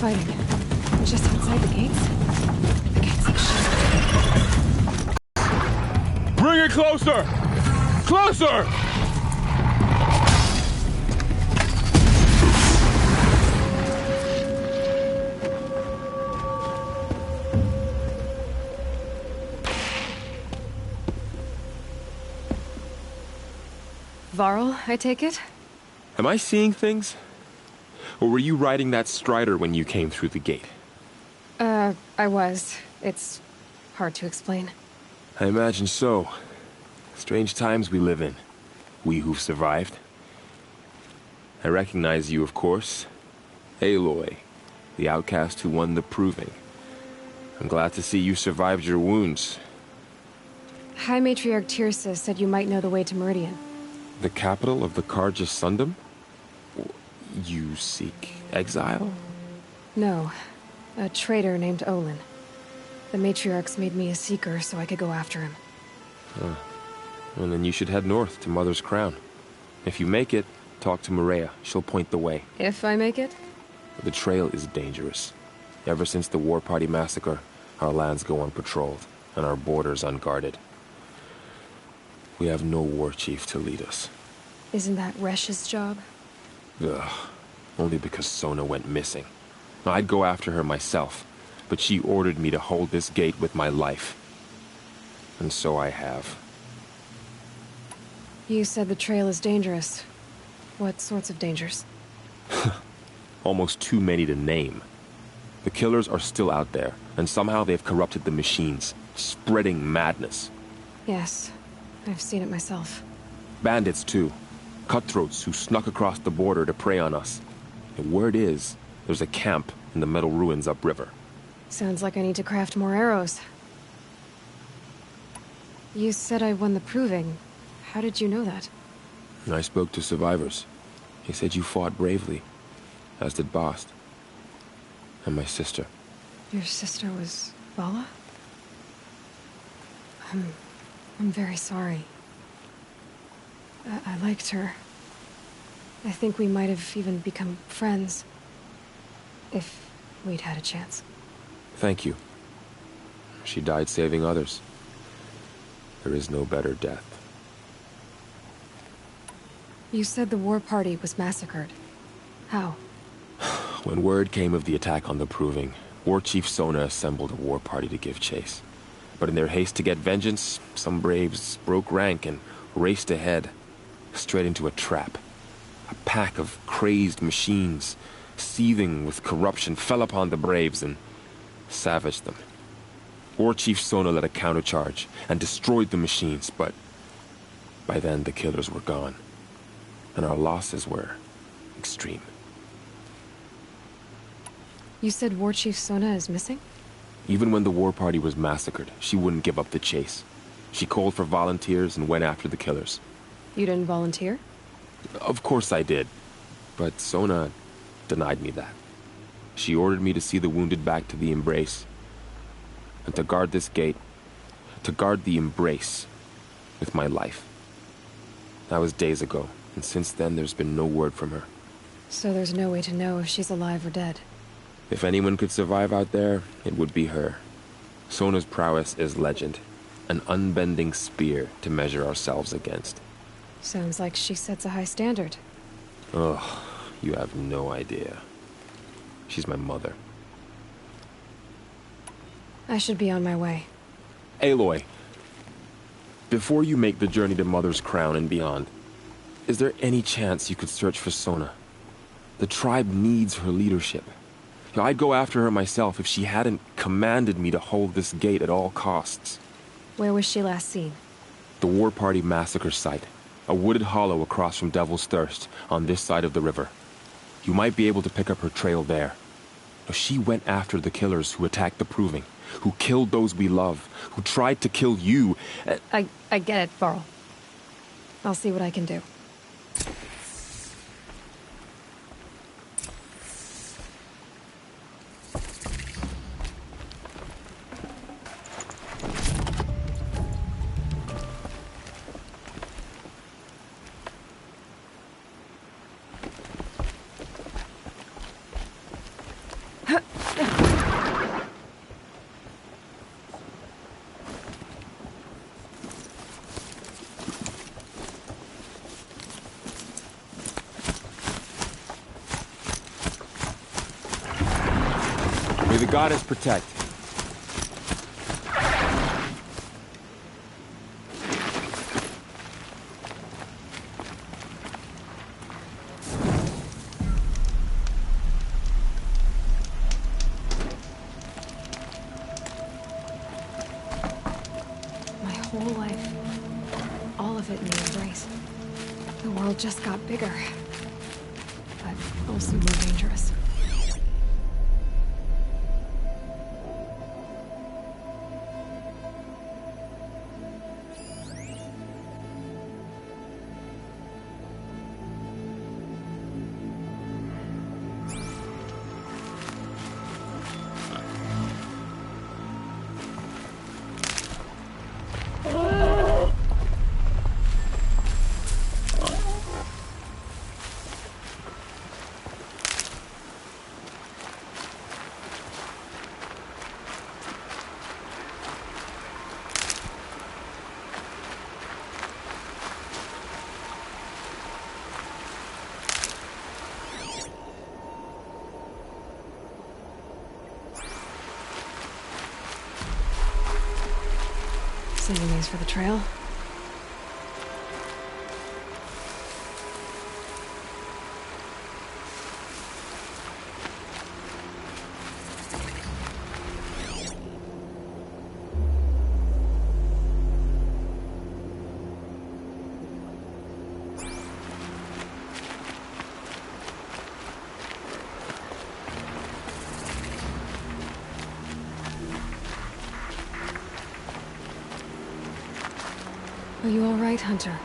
fighting? Just outside the gates? The gates look shut. Bring it closer! Closer! Varl, I take it? Am I seeing things? Or were you riding that strider when you came through the gate? I was. It's hard to explain. I imagine so. Strange times we live in. We who've survived. I recognize you, of course. Aloy, the outcast who won the proving. I'm glad to see you survived your wounds. High Matriarch Tirsa said you might know the way to Meridian. The capital of the Carja Sundom? You seek exile? No. A traitor named Olin. The Matriarchs made me a seeker so I could go after him. Huh. Well, then you should head north to Mother's Crown. If you make it, talk to Maria. She'll point the way. If I make it? The trail is dangerous. Ever since the War Party massacre, our lands go unpatrolled, and our borders unguarded. We have no war chief to lead us. Isn't that Resh's job? Ugh. Only because Sona went missing. I'd go after her myself, but she ordered me to hold this gate with my life. And so I have. You said the trail is dangerous. What sorts of dangers? Almost too many to name. The killers are still out there, and somehow they've corrupted the machines, spreading madness. Yes, I've seen it myself. Bandits, too. Cutthroats who snuck across the border to prey on us. The word is, there's a camp in the metal ruins upriver. Sounds like I need to craft more arrows. You said I won the proving. How did you know that? I spoke to survivors. They said you fought bravely, as did Bast. And my sister. Your sister was Vala? I'm very sorry. I liked her. I think we might have even become friends. If we'd had a chance. Thank you. She died saving others. There is no better death. You said the war party was massacred. How? When word came of the attack on the Proving, War Chief Sona assembled a war party to give chase. But in their haste to get vengeance, some braves broke rank and raced ahead, straight into a trap. A pack of crazed machines, seething with corruption, fell upon the braves and savaged them. War Chief Sona led a countercharge and destroyed the machines, but by then the killers were gone, and our losses were extreme. You said War Chief Sona is missing? Even when the war party was massacred, she wouldn't give up the chase. She called for volunteers and went after the killers. You didn't volunteer? Of course I did, but Sona denied me that. She ordered me to see the wounded back to the Embrace, and to guard this gate, to guard the Embrace with my life. That was days ago, and since then there's been no word from her. So there's no way to know if she's alive or dead? If anyone could survive out there, it would be her. Sona's prowess is legend, an unbending spear to measure ourselves against. Sounds like she sets a high standard. Ugh, you have no idea. She's my mother. I should be on my way. Aloy, before you make the journey to Mother's Crown and beyond, is there any chance you could search for Sona? The tribe needs her leadership. I'd go after her myself if she hadn't commanded me to hold this gate at all costs. Where was she last seen? The War Party massacre site. A wooded hollow across from Devil's Thirst, on this side of the river. You might be able to pick up her trail there. She went after the killers who attacked the Proving, who killed those we love, who tried to kill you. I get it, Varl. I'll see what I can do. Goddess protect. My whole life, all of it in the embrace. The world just got bigger, but also more dangerous. Saving these for the trail. Are you all right, Hunter?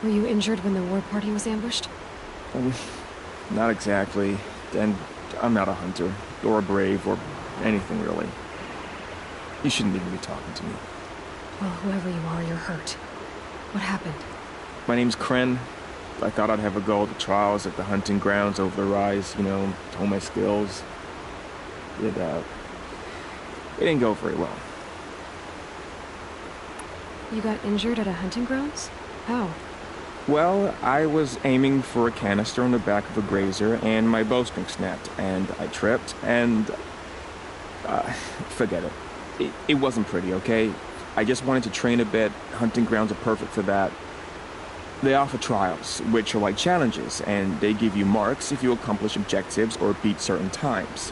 Were you injured when the war party was ambushed? Not exactly. And I'm not a hunter, or a brave, or anything really. You shouldn't even be talking to me. Well, whoever you are, you're hurt. What happened? My name's Kren. I thought I'd have a go at the trials at the hunting grounds over the rise, you know, hone my skills. It didn't go very well. You got injured at a hunting grounds? How? Well, I was aiming for a canister on the back of a grazer, and my bowstring snapped, and I tripped, and... forget it. It wasn't pretty, okay? I just wanted to train a bit. Hunting grounds are perfect for that. They offer trials, which are like challenges, and they give you marks if you accomplish objectives or beat certain times.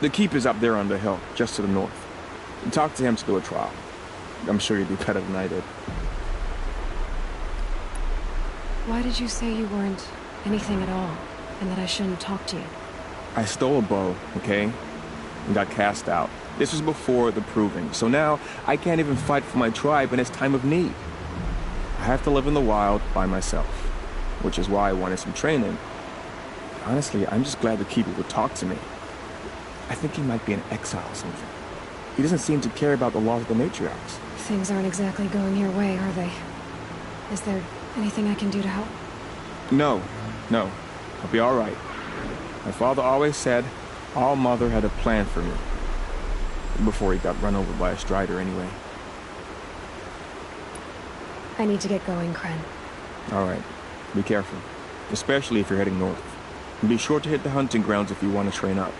The keeper's up there on the hill, just to the north. Talk to him to do a trial. I'm sure you'd do better than I did. Why did you say you weren't anything at all, and that I shouldn't talk to you? I stole a bow, okay? And got cast out. This was before the proving, so now I can't even fight for my tribe in its time of need. I have to live in the wild by myself, which is why I wanted some training. Honestly, I'm just glad the keeper would talk to me. I think he might be in exile or something. He doesn't seem to care about the laws of the matriarchs. Things aren't exactly going your way, are they? Is there anything I can do to help? No. I'll be all right. My father always said All Mother had a plan for me. Before he got run over by a strider, anyway. I need to get going, Kren. All right. Be careful. Especially if you're heading north. And be sure to hit the hunting grounds if you want to train up.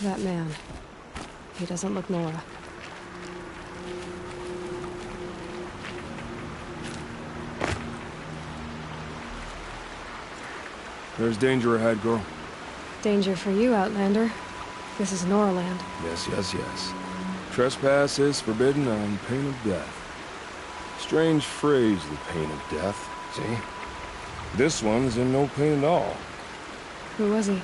That man. He doesn't look Nora. There's danger ahead, girl. Danger for you, Outlander. This is Noraland. Yes, yes, yes. Trespass is forbidden on pain of death. Strange phrase, the pain of death, see? This one's in no pain at all. Who was he?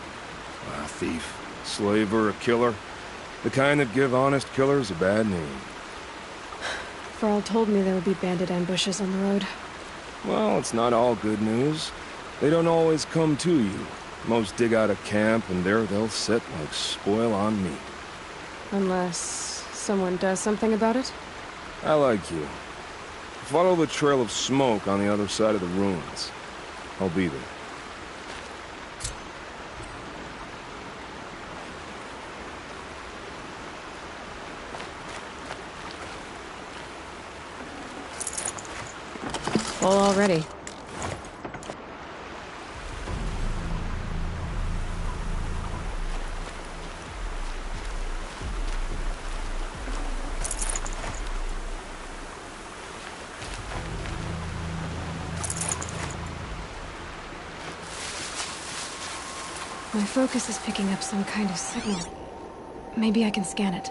A thief, slaver, a killer. The kind that give honest killers a bad name. Farrell told me there would be bandit ambushes on the road. Well, it's not all good news. They don't always come to you. Most dig out a camp, and there they'll sit like spoil on meat. Unless someone does something about it? I like you. Follow the trail of smoke on the other side of the ruins. I'll be there. Full already. My focus is picking up some kind of signal. Maybe I can scan it.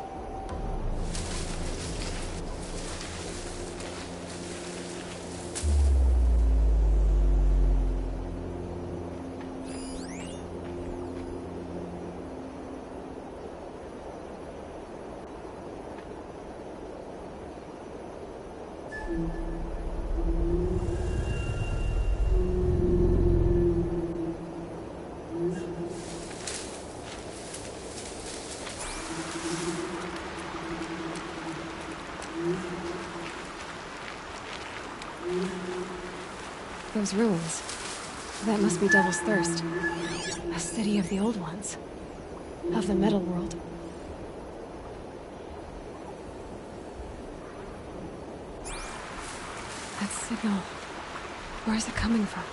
Those ruins. That must be Devil's Thirst. A city of the old ones. Of the metal world. That signal. Where is it coming from?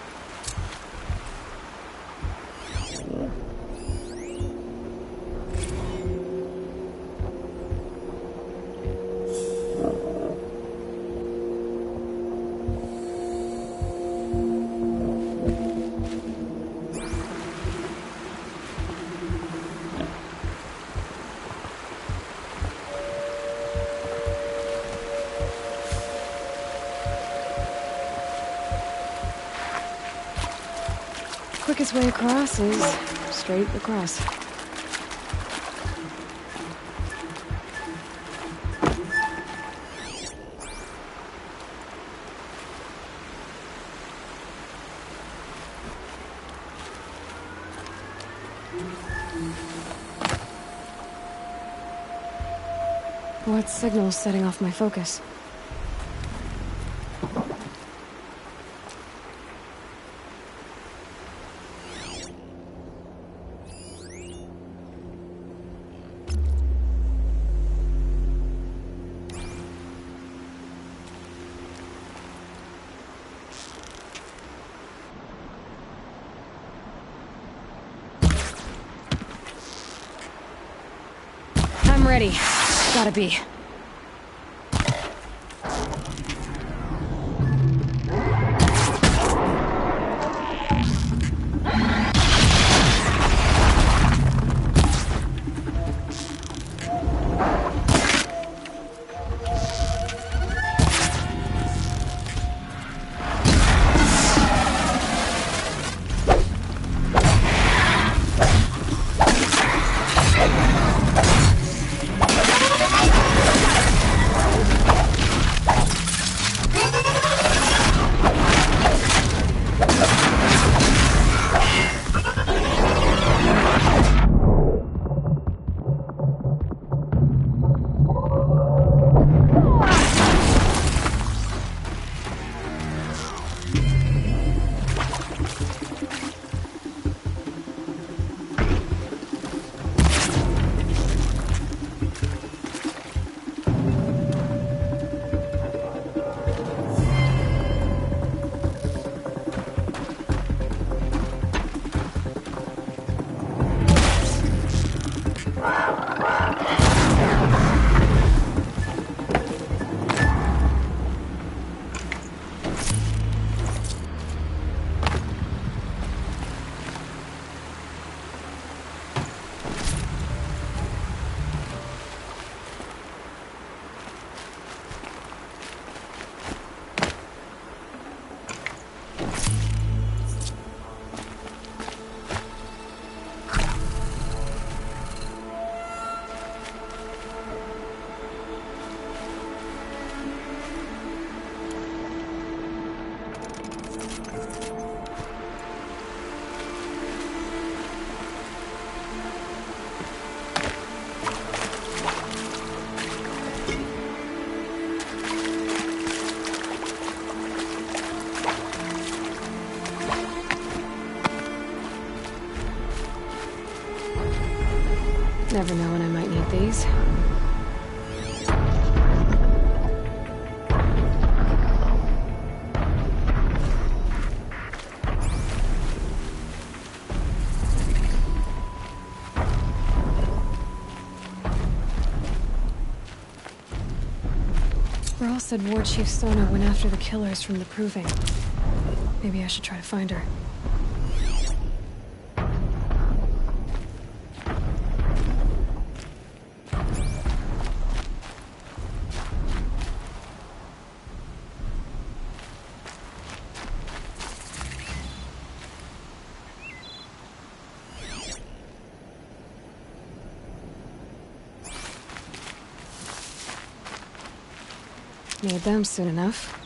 Quickest way across is straight across. What signal's setting off my focus? I'm ready. Gotta be. never know when I might need these. Rahl said War Chief Sona went after the killers from the Proving. Maybe I should try to find her. Need them soon enough.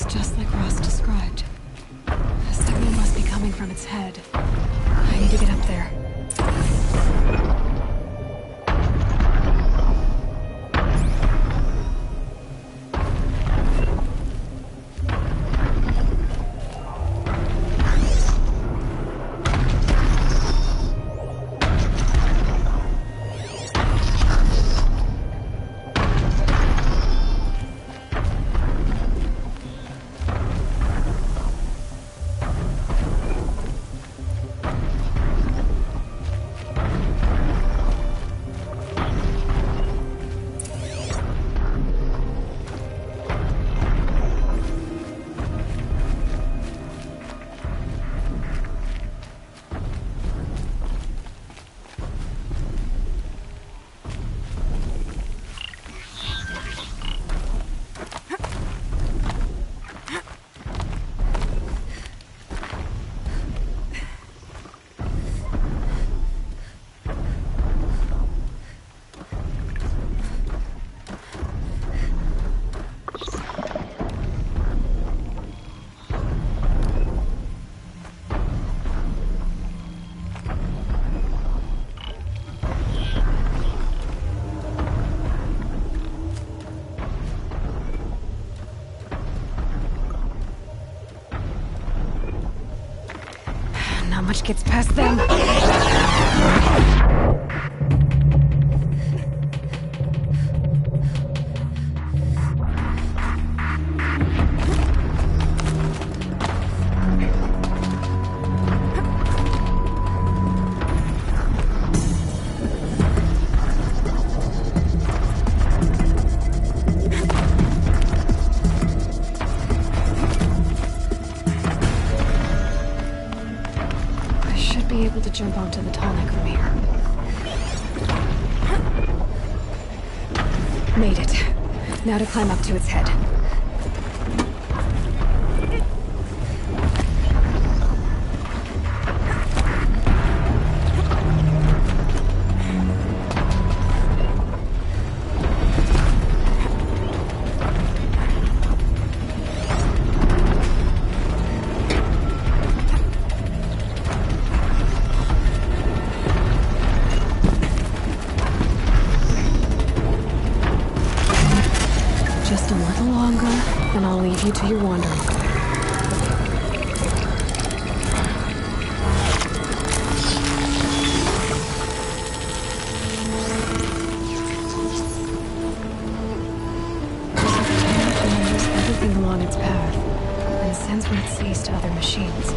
Just like Ross described. A signal must be coming from its head. I need to get up there. Not much gets past them. Able to jump onto the tall neck from here. Made it. Now to climb up to its head. Just a little longer, and I'll leave you to your wandering. Everything along its path, and sends what it sees to other machines.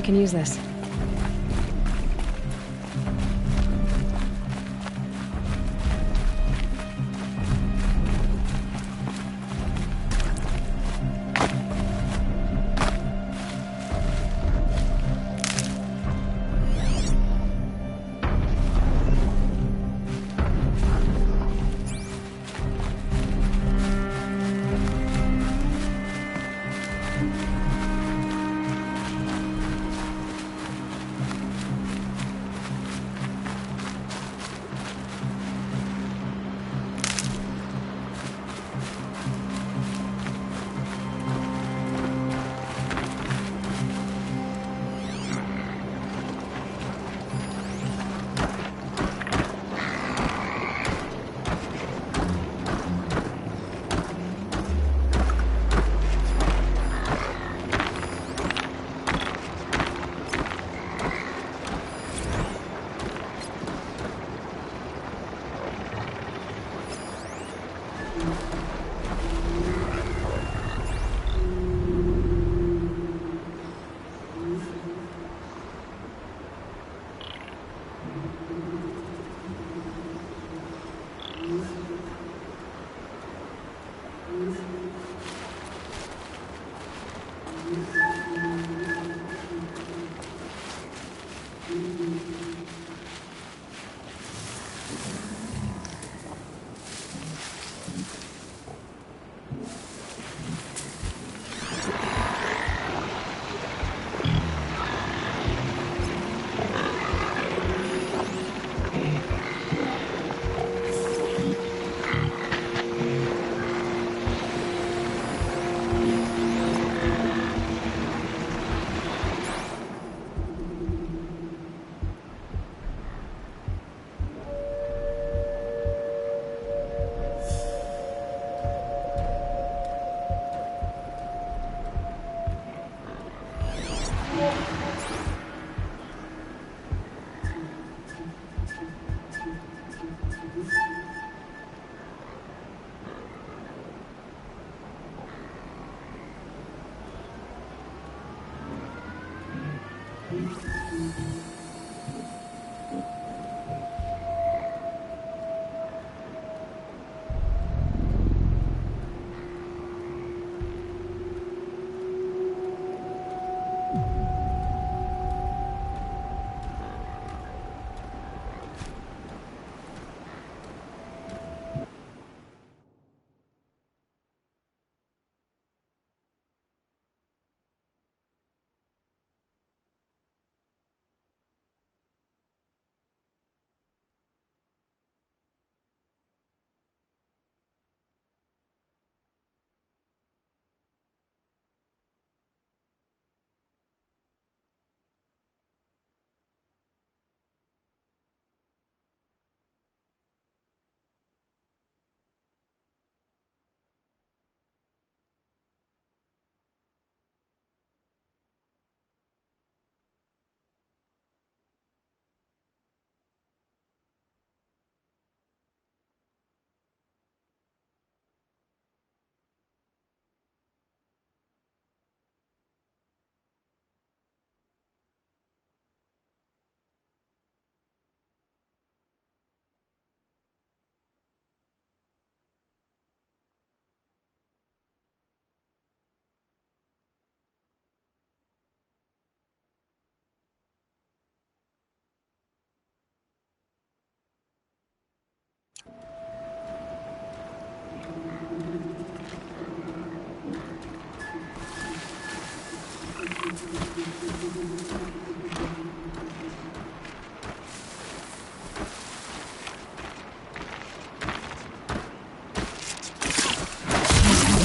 can use this.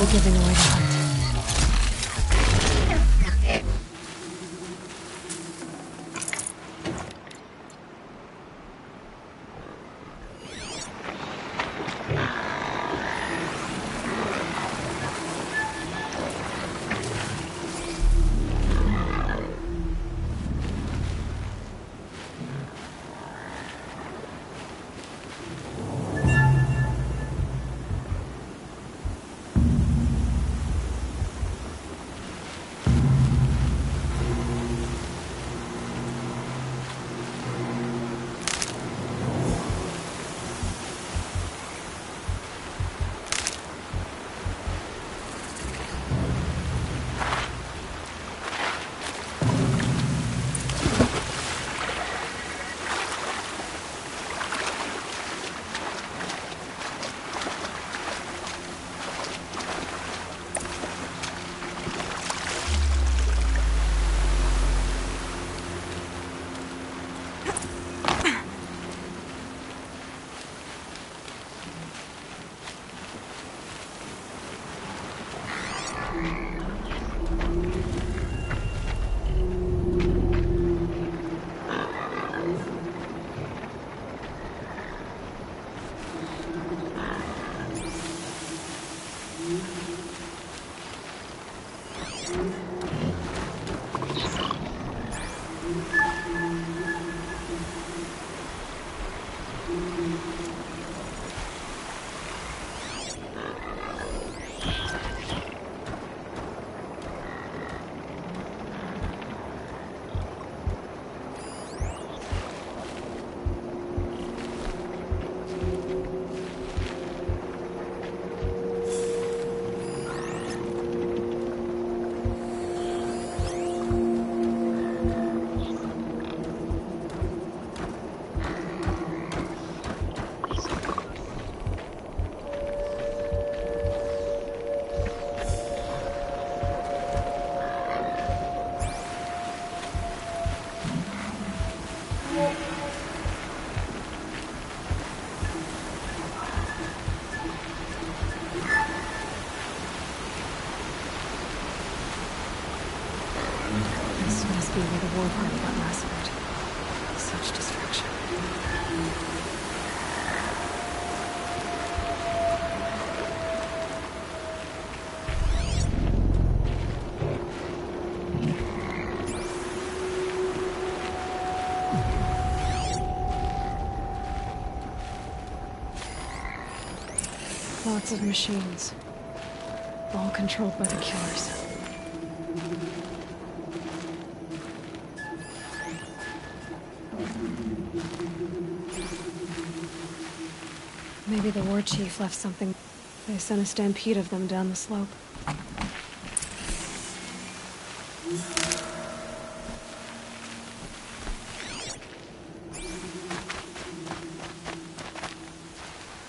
We're giving away the hunt. war party got massacred. Such destruction. Lots of machines. All controlled by the killers. Maybe the war chief left something. They sent a stampede of them down the slope.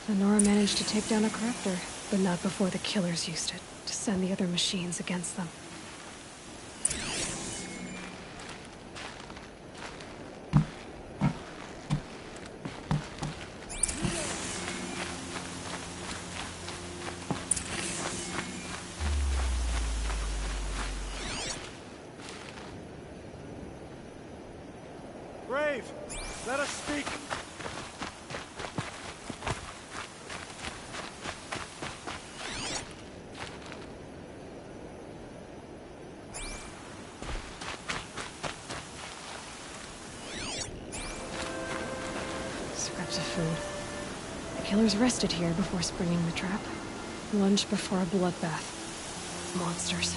Nora managed to take down a corruptor, but not before the killers used it to send the other machines against them. Brave, let us speak. Scraps of food. The killers rested here before springing the trap. Lunch before a bloodbath. Monsters.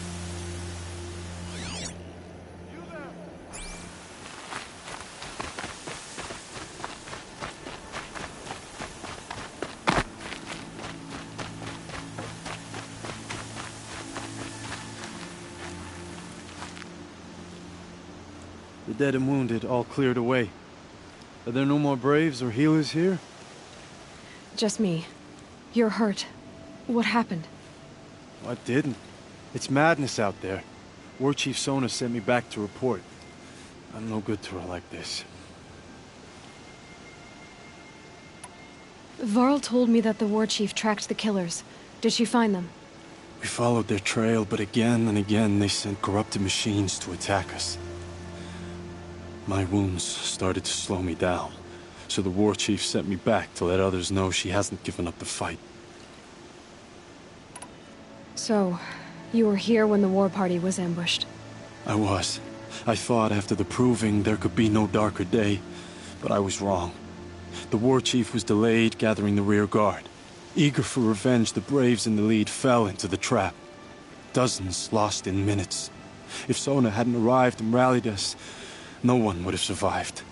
The dead and wounded all cleared away. Are there no more braves or healers here? Just me. You're hurt. What happened? I didn't. It's madness out there. War Chief Sona sent me back to report. I'm no good to her like this. Varl told me that the war chief tracked the killers. Did she find them? We followed their trail, but again and again they sent corrupted machines to attack us. My wounds started to slow me down, so the war chief sent me back to let others know she hasn't given up the fight. So, you were here when the war party was ambushed? I was. I thought after the proving there could be no darker day, but I was wrong. The war chief was delayed gathering the rear guard. Eager for revenge, the braves in the lead fell into the trap. Dozens lost in minutes. If Sona hadn't arrived and rallied us, no one would have survived.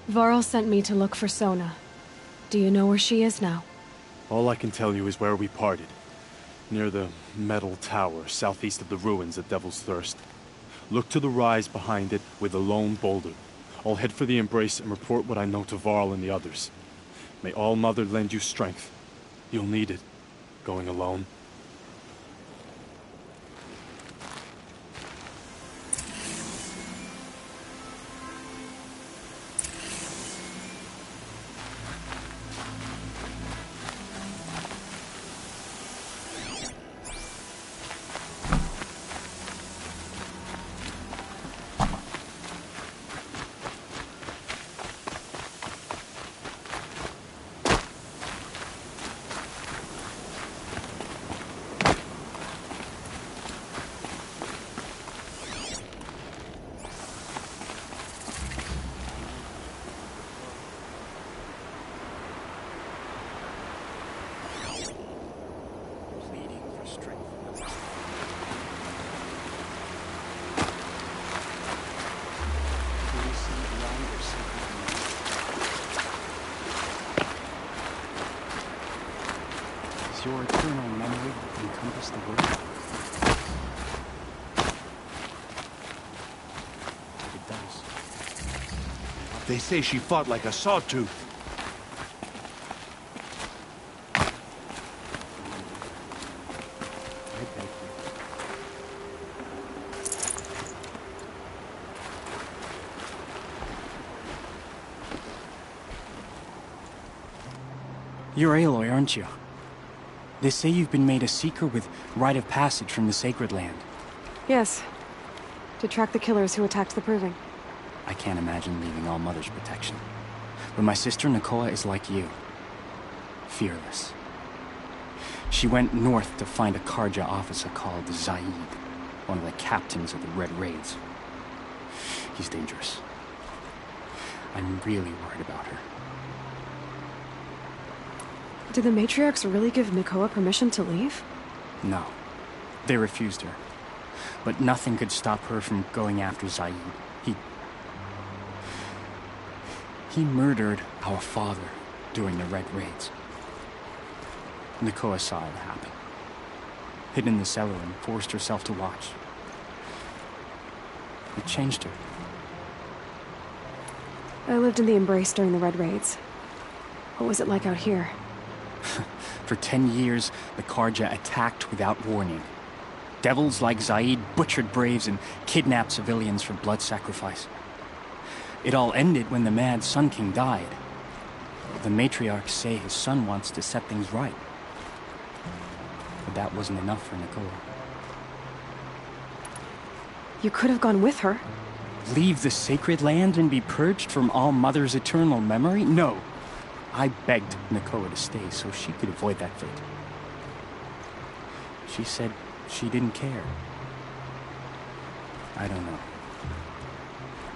Varl sent me to look for Sona. Do you know where she is now? All I can tell you is where we parted. Near the metal tower, southeast of the ruins at Devil's Thirst. Look to the rise behind it with a lone boulder. I'll head for the embrace and report what I know to Varl and the others. May All Mother lend you strength. You'll need it, going alone. Your eternal memory encompass the world? It does. They say she fought like a sawtooth. I beg you. You're Aloy, aren't you? They say you've been made a seeker with rite of passage from the Sacred Land. Yes. To track the killers who attacked the Proving. I can't imagine leaving All Mother's protection. But my sister Nakoa is like you. Fearless. She went north to find a Karja officer called Zaid, one of the captains of the Red Raids. He's dangerous. I'm really worried about her. Did the matriarchs really give Nakoa permission to leave? No. They refused her. But nothing could stop her from going after Zaid. He murdered our father during the Red Raids. Nakoa saw it happen. Hid in the cellar and forced herself to watch. It changed her. I lived in the Embrace during the Red Raids. What was it like out here? For 10 years, the Karja attacked without warning. Devils like Zaid butchered braves and kidnapped civilians for blood sacrifice. It all ended when the mad Sun King died. The matriarchs say his son wants to set things right. But that wasn't enough for Nakoa. You could have gone with her. Leave the sacred land and be purged from All Mother's eternal memory? No. I begged Nakoa to stay so she could avoid that fate. She said she didn't care. I don't know.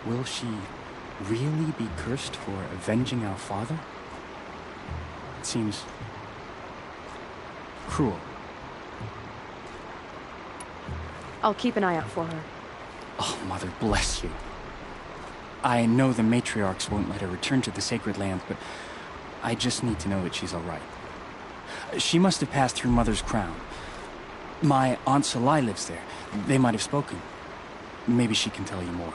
Will she really be cursed for avenging our father? It seems cruel. I'll keep an eye out for her. Oh, Mother, bless you. I know the matriarchs won't let her return to the sacred land, but I just need to know that she's all right. She must have passed through Mother's crown. My Aunt Salai lives there. They might have spoken. Maybe she can tell you more.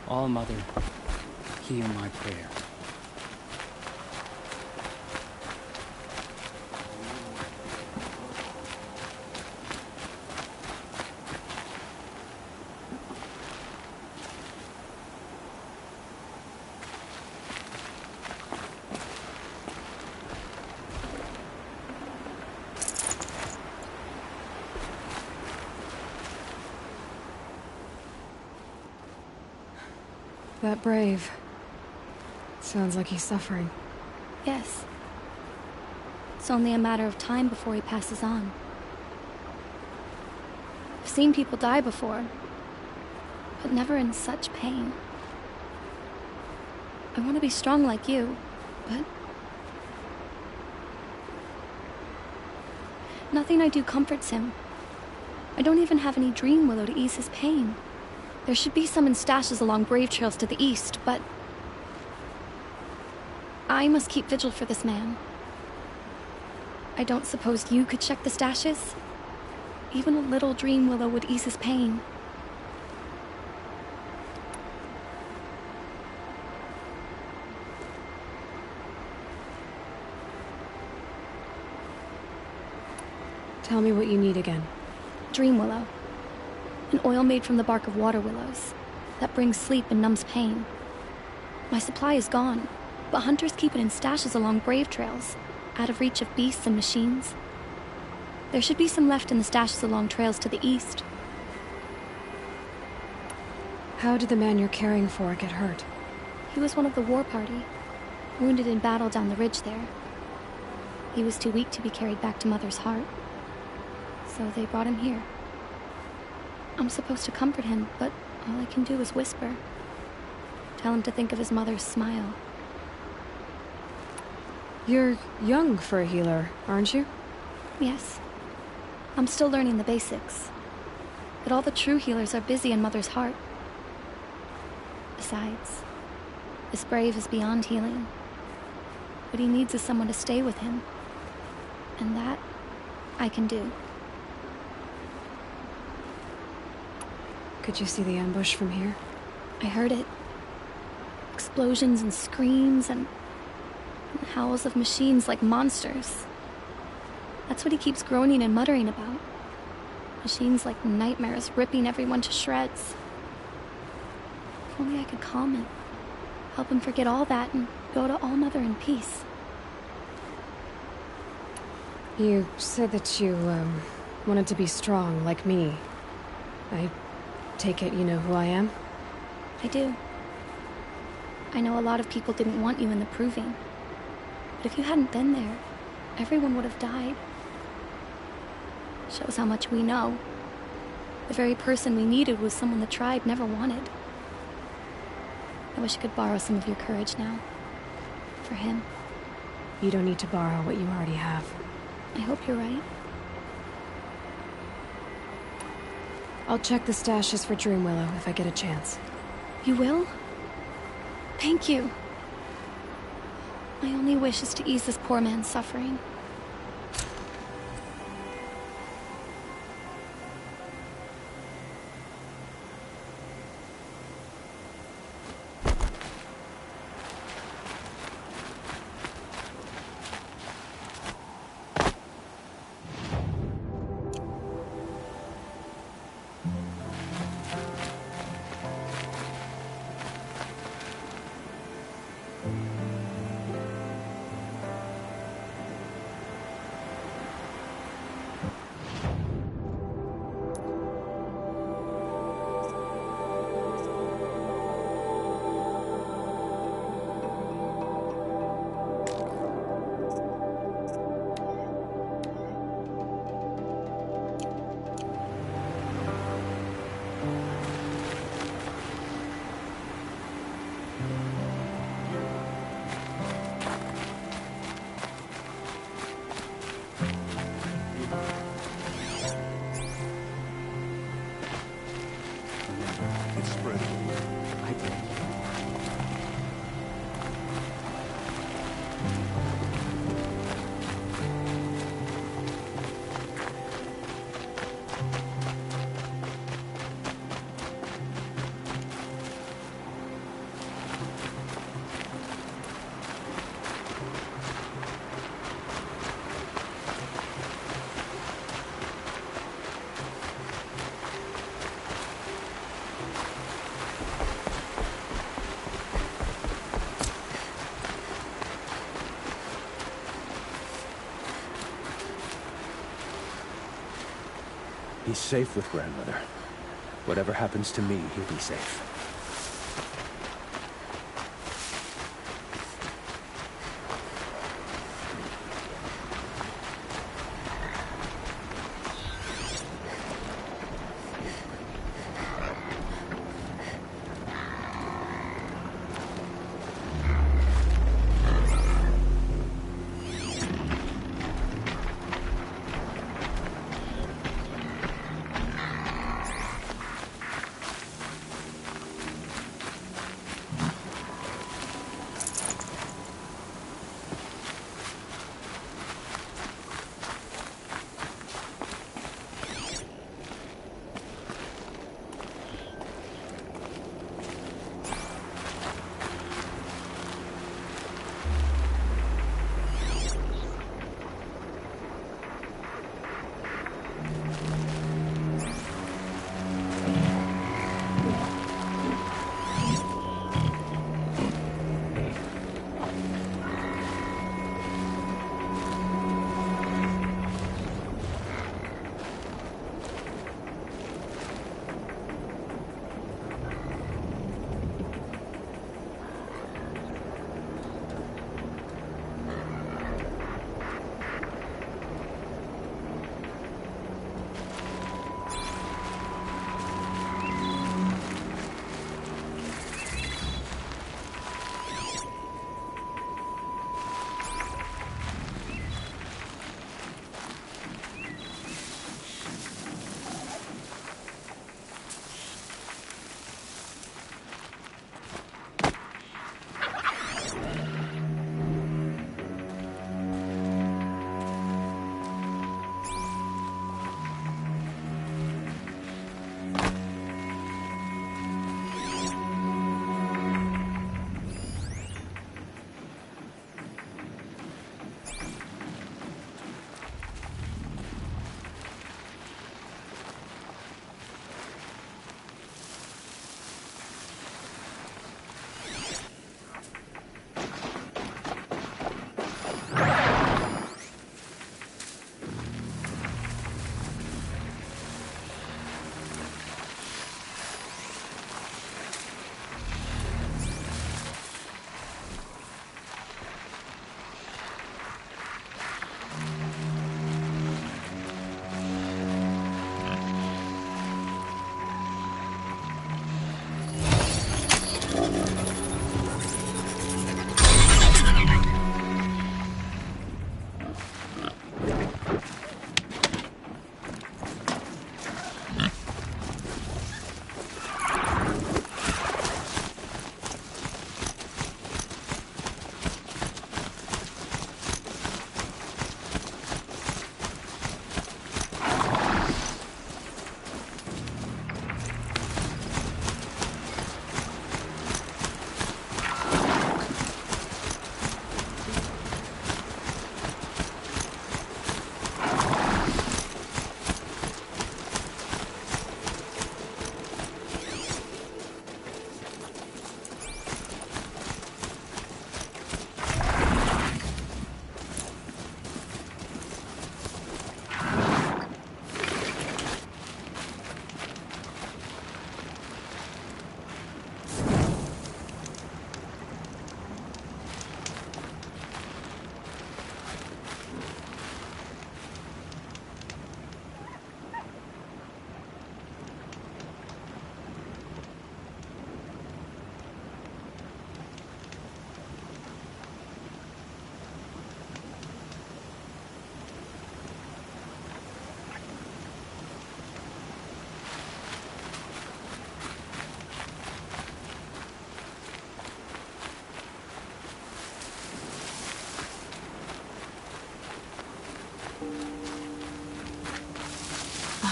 All Mother, hear my prayer. That brave. Sounds like he's suffering. Yes. It's only a matter of time before he passes on. I've seen people die before, but never in such pain. I want to be strong like you, but nothing I do comforts him. I don't even have any dream willow to ease his pain. There should be some in stashes along brave trails to the east, but I must keep vigil for this man. I don't suppose you could check the stashes? Even a little dream willow would ease his pain. Tell me what you need again. Dream willow. An oil made from the bark of water willows that brings sleep and numbs pain. My supply is gone, but hunters keep it in stashes along brave trails, out of reach of beasts and machines. There should be some left in the stashes along trails to the east. How did the man you're caring for get hurt? He was one of the war party, wounded in battle down the ridge there. He was too weak to be carried back to Mother's heart, so they brought him here. I'm supposed to comfort him, but all I can do is whisper. Tell him to think of his mother's smile. You're young for a healer, aren't you? Yes. I'm still learning the basics. But all the true healers are busy in Mother's heart. Besides, this brave is beyond healing. What he needs is someone to stay with him. And that, I can do. Could you see the ambush from here? I heard it. Explosions and screams and howls of machines like monsters. That's what he keeps groaning and muttering about. Machines like nightmares ripping everyone to shreds. If only I could calm him. Help him forget all that and go to All Mother in peace. You said that you, Wanted to be strong, like me. I take it you know who I am? I do. I know a lot of people didn't want you in the Proving. But if you hadn't been there, everyone would have died. Shows how much we know. The very person we needed was someone the tribe never wanted. I wish I could borrow some of your courage now. For him. You don't need to borrow what you already have. I hope you're right. I'll check the stashes for Dreamwillow if I get a chance. You will? Thank you. My only wish is to ease this poor man's suffering. He's safe with Grandmother. Whatever happens to me, he'll be safe.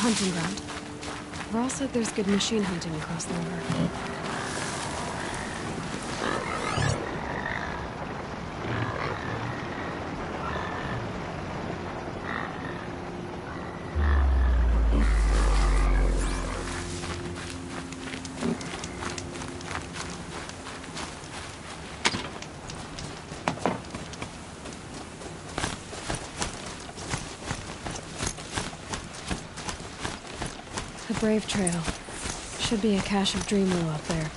hunting ground. Rawl said there's good machine hunting across the river. The Brave Trail. Should be a cache of Dreamwell up there.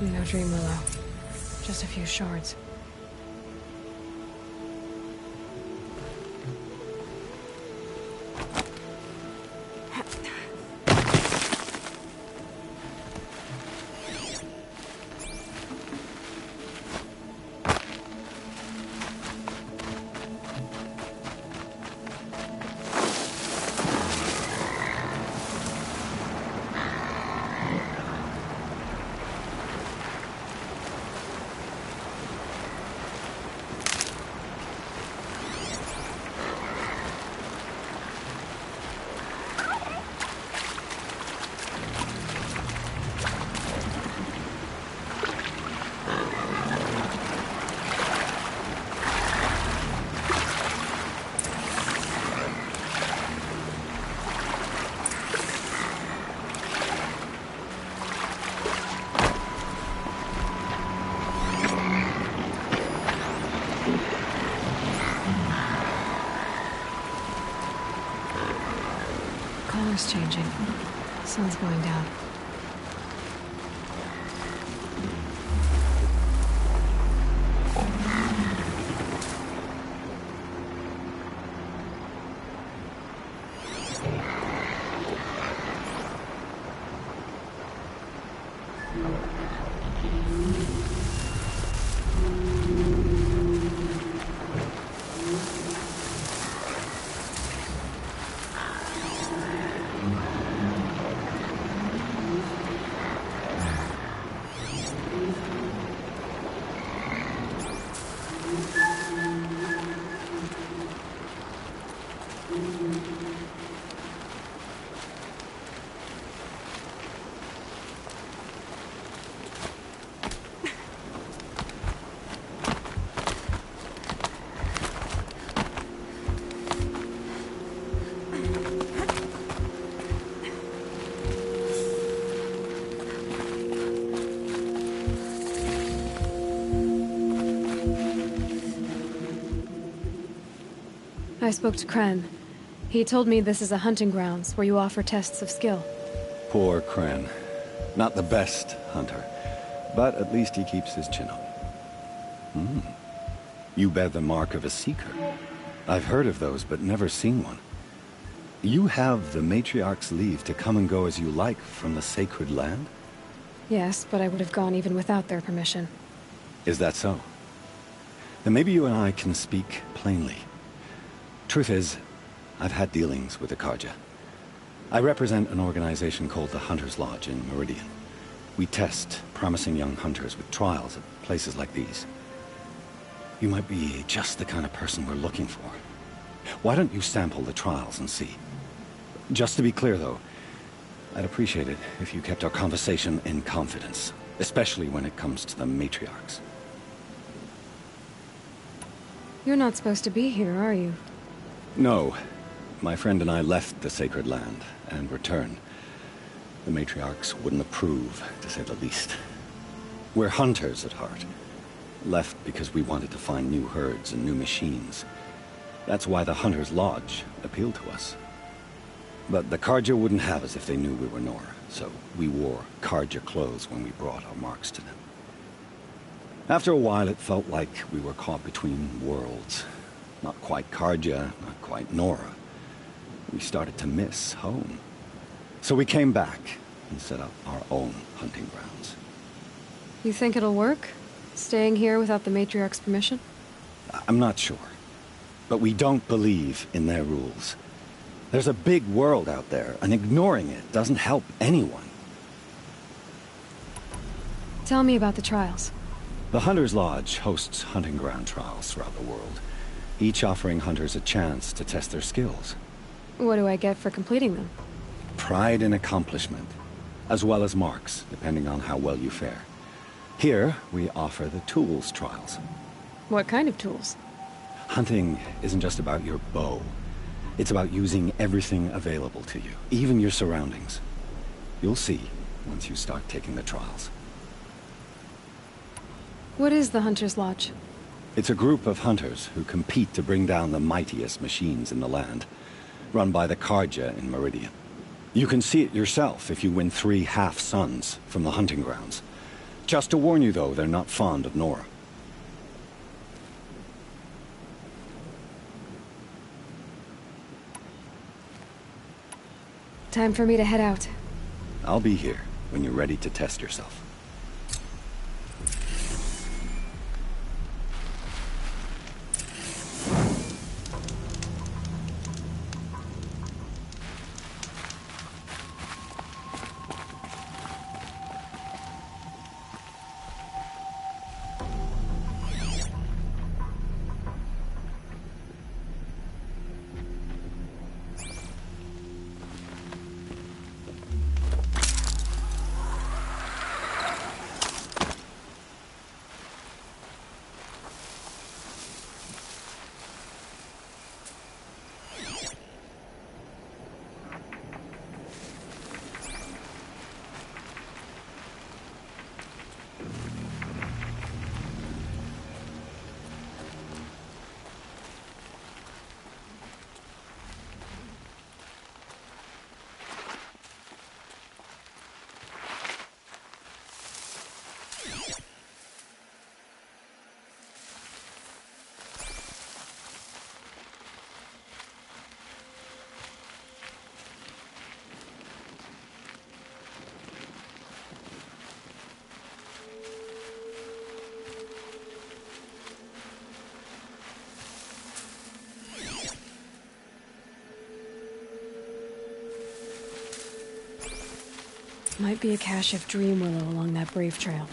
No Dream Willow. Just a few shards. Color's changing. Sun's going down. I spoke to Kren. He told me this is a hunting grounds where you offer tests of skill. Poor Kren. Not the best hunter, but at least he keeps his chin up. You bear the mark of a seeker. I've heard of those, but never seen one. You have the Matriarch's leave to come and go as you like from the sacred land? Yes, but I would have gone even without their permission. Is that so? Then maybe you and I can speak plainly. Truth is, I've had dealings with the Carja. I represent an organization called the Hunter's Lodge in Meridian. We test promising young hunters with trials at places like these. You might be just the kind of person we're looking for. Why don't you sample the trials and see? Just to be clear, though, I'd appreciate it if you kept our conversation in confidence, especially when it comes to the matriarchs. You're not supposed to be here, are you? No. My friend and I left the sacred land and returned. The matriarchs wouldn't approve, to say the least. We're hunters at heart. Left because we wanted to find new herds and new machines. That's why the Hunter's Lodge appealed to us. But the Carja wouldn't have us if they knew we were Nora, so we wore Carja clothes when we brought our marks to them. After a while, it felt like we were caught between worlds. Not quite Carja, not quite Nora. We started to miss home. So we came back and set up our own hunting grounds. You think it'll work? Staying here without the Matriarch's permission? I'm not sure. But we don't believe in their rules. There's a big world out there, and ignoring it doesn't help anyone. Tell me about the trials. The Hunter's Lodge hosts hunting ground trials throughout the world, each offering hunters a chance to test their skills. What do I get for completing them? Pride in accomplishment, as well as marks, depending on how well you fare. Here, we offer the tools trials. What kind of tools? Hunting isn't just about your bow. It's about using everything available to you, even your surroundings. You'll see once you start taking the trials. What is the Hunter's Lodge? It's a group of hunters who compete to bring down the mightiest machines in the land, run by the Carja in Meridian. You can see it yourself if you win 3 half-suns from the hunting grounds. Just to warn you, though, they're not fond of Nora. Time for me to head out. I'll be here when you're ready to test yourself. Might be a cache of dream willow along that brave trail.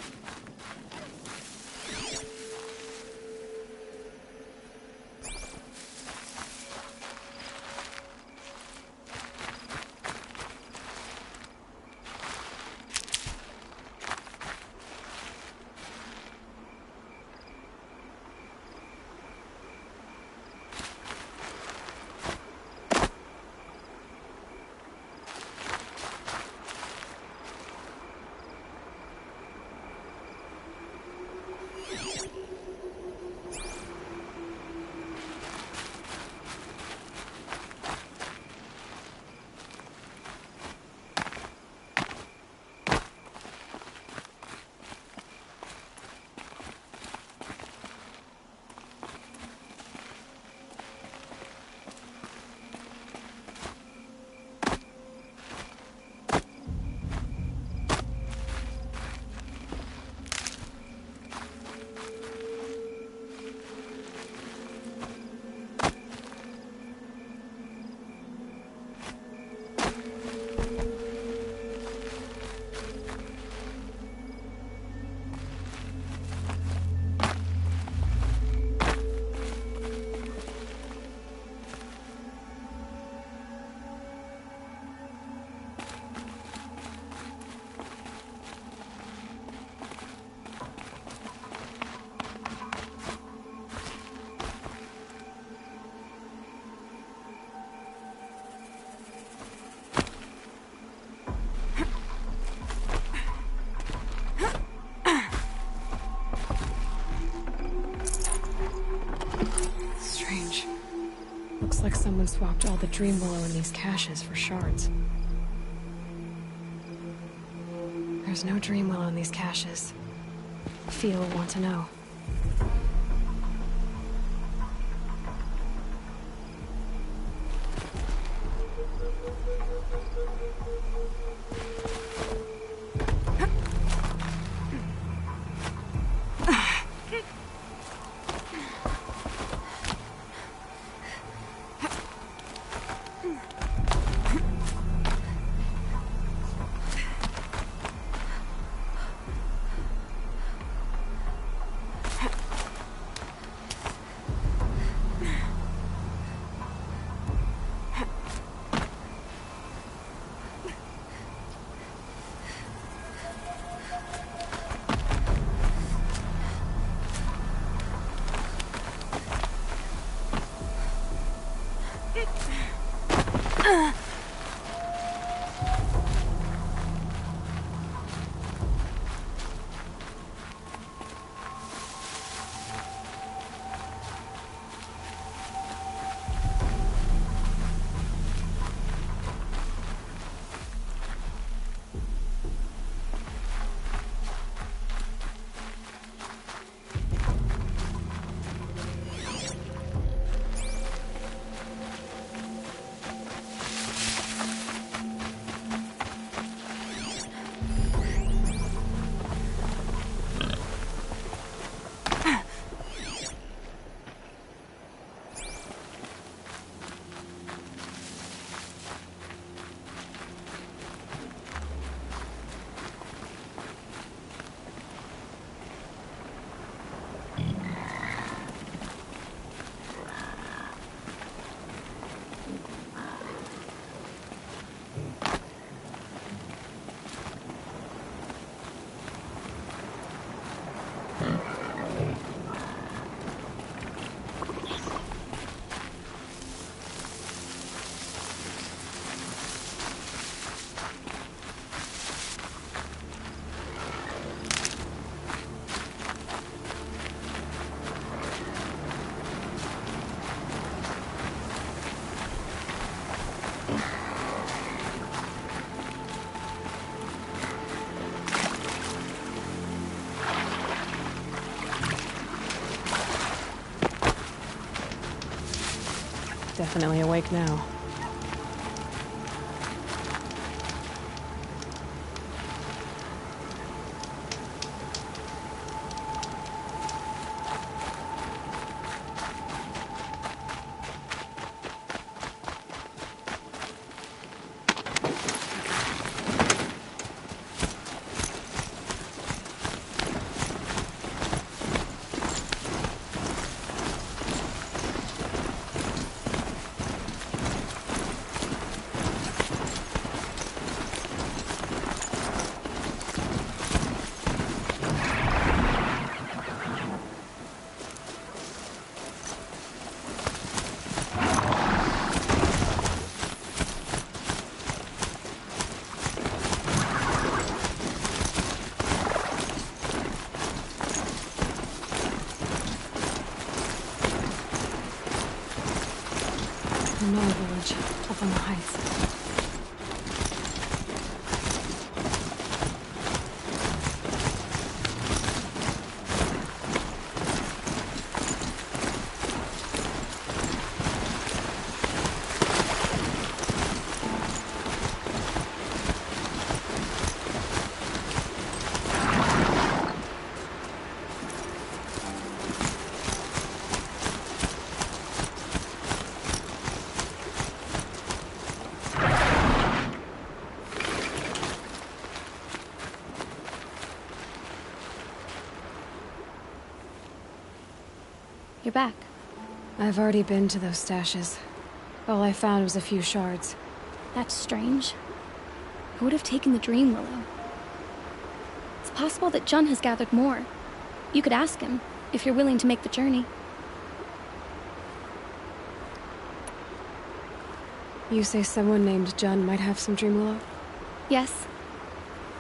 Someone swapped all the dream willow in these caches for shards. There's no dream willow in these caches. Fia will want to know. Definitely awake now. Another village, up on the heights. You're back. I've already been to those stashes. All I found was a few shards. That's strange. Who would have taken the dream willow? It's possible that Jun has gathered more. You could ask him, if you're willing to make the journey. You say someone named Jun might have some dream willow? Yes.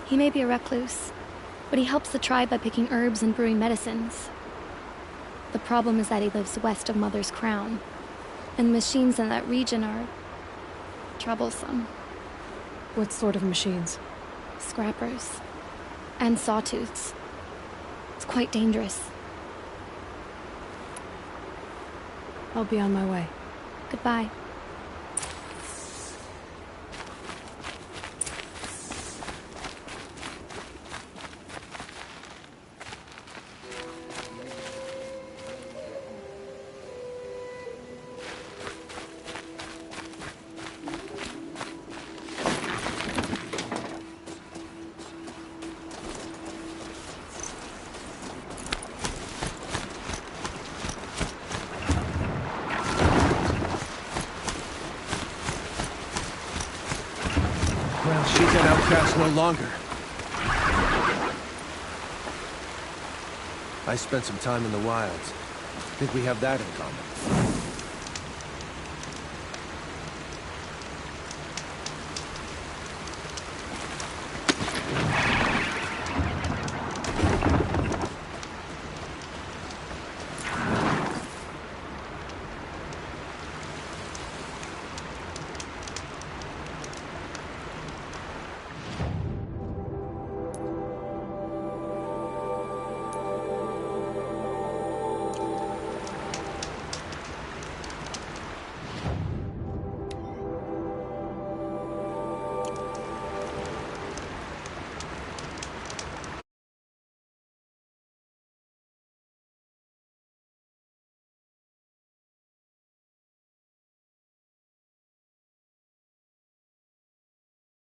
He may be a recluse, but he helps the tribe by picking herbs and brewing medicines. The problem is that he lives west of Mother's Crown. And machines in that region are troublesome. What sort of machines? Scrappers. And sawtooths. It's quite dangerous. I'll be on my way. Goodbye. Well, she's an outcast no longer. I spent some time in the wilds. Think we have that in common.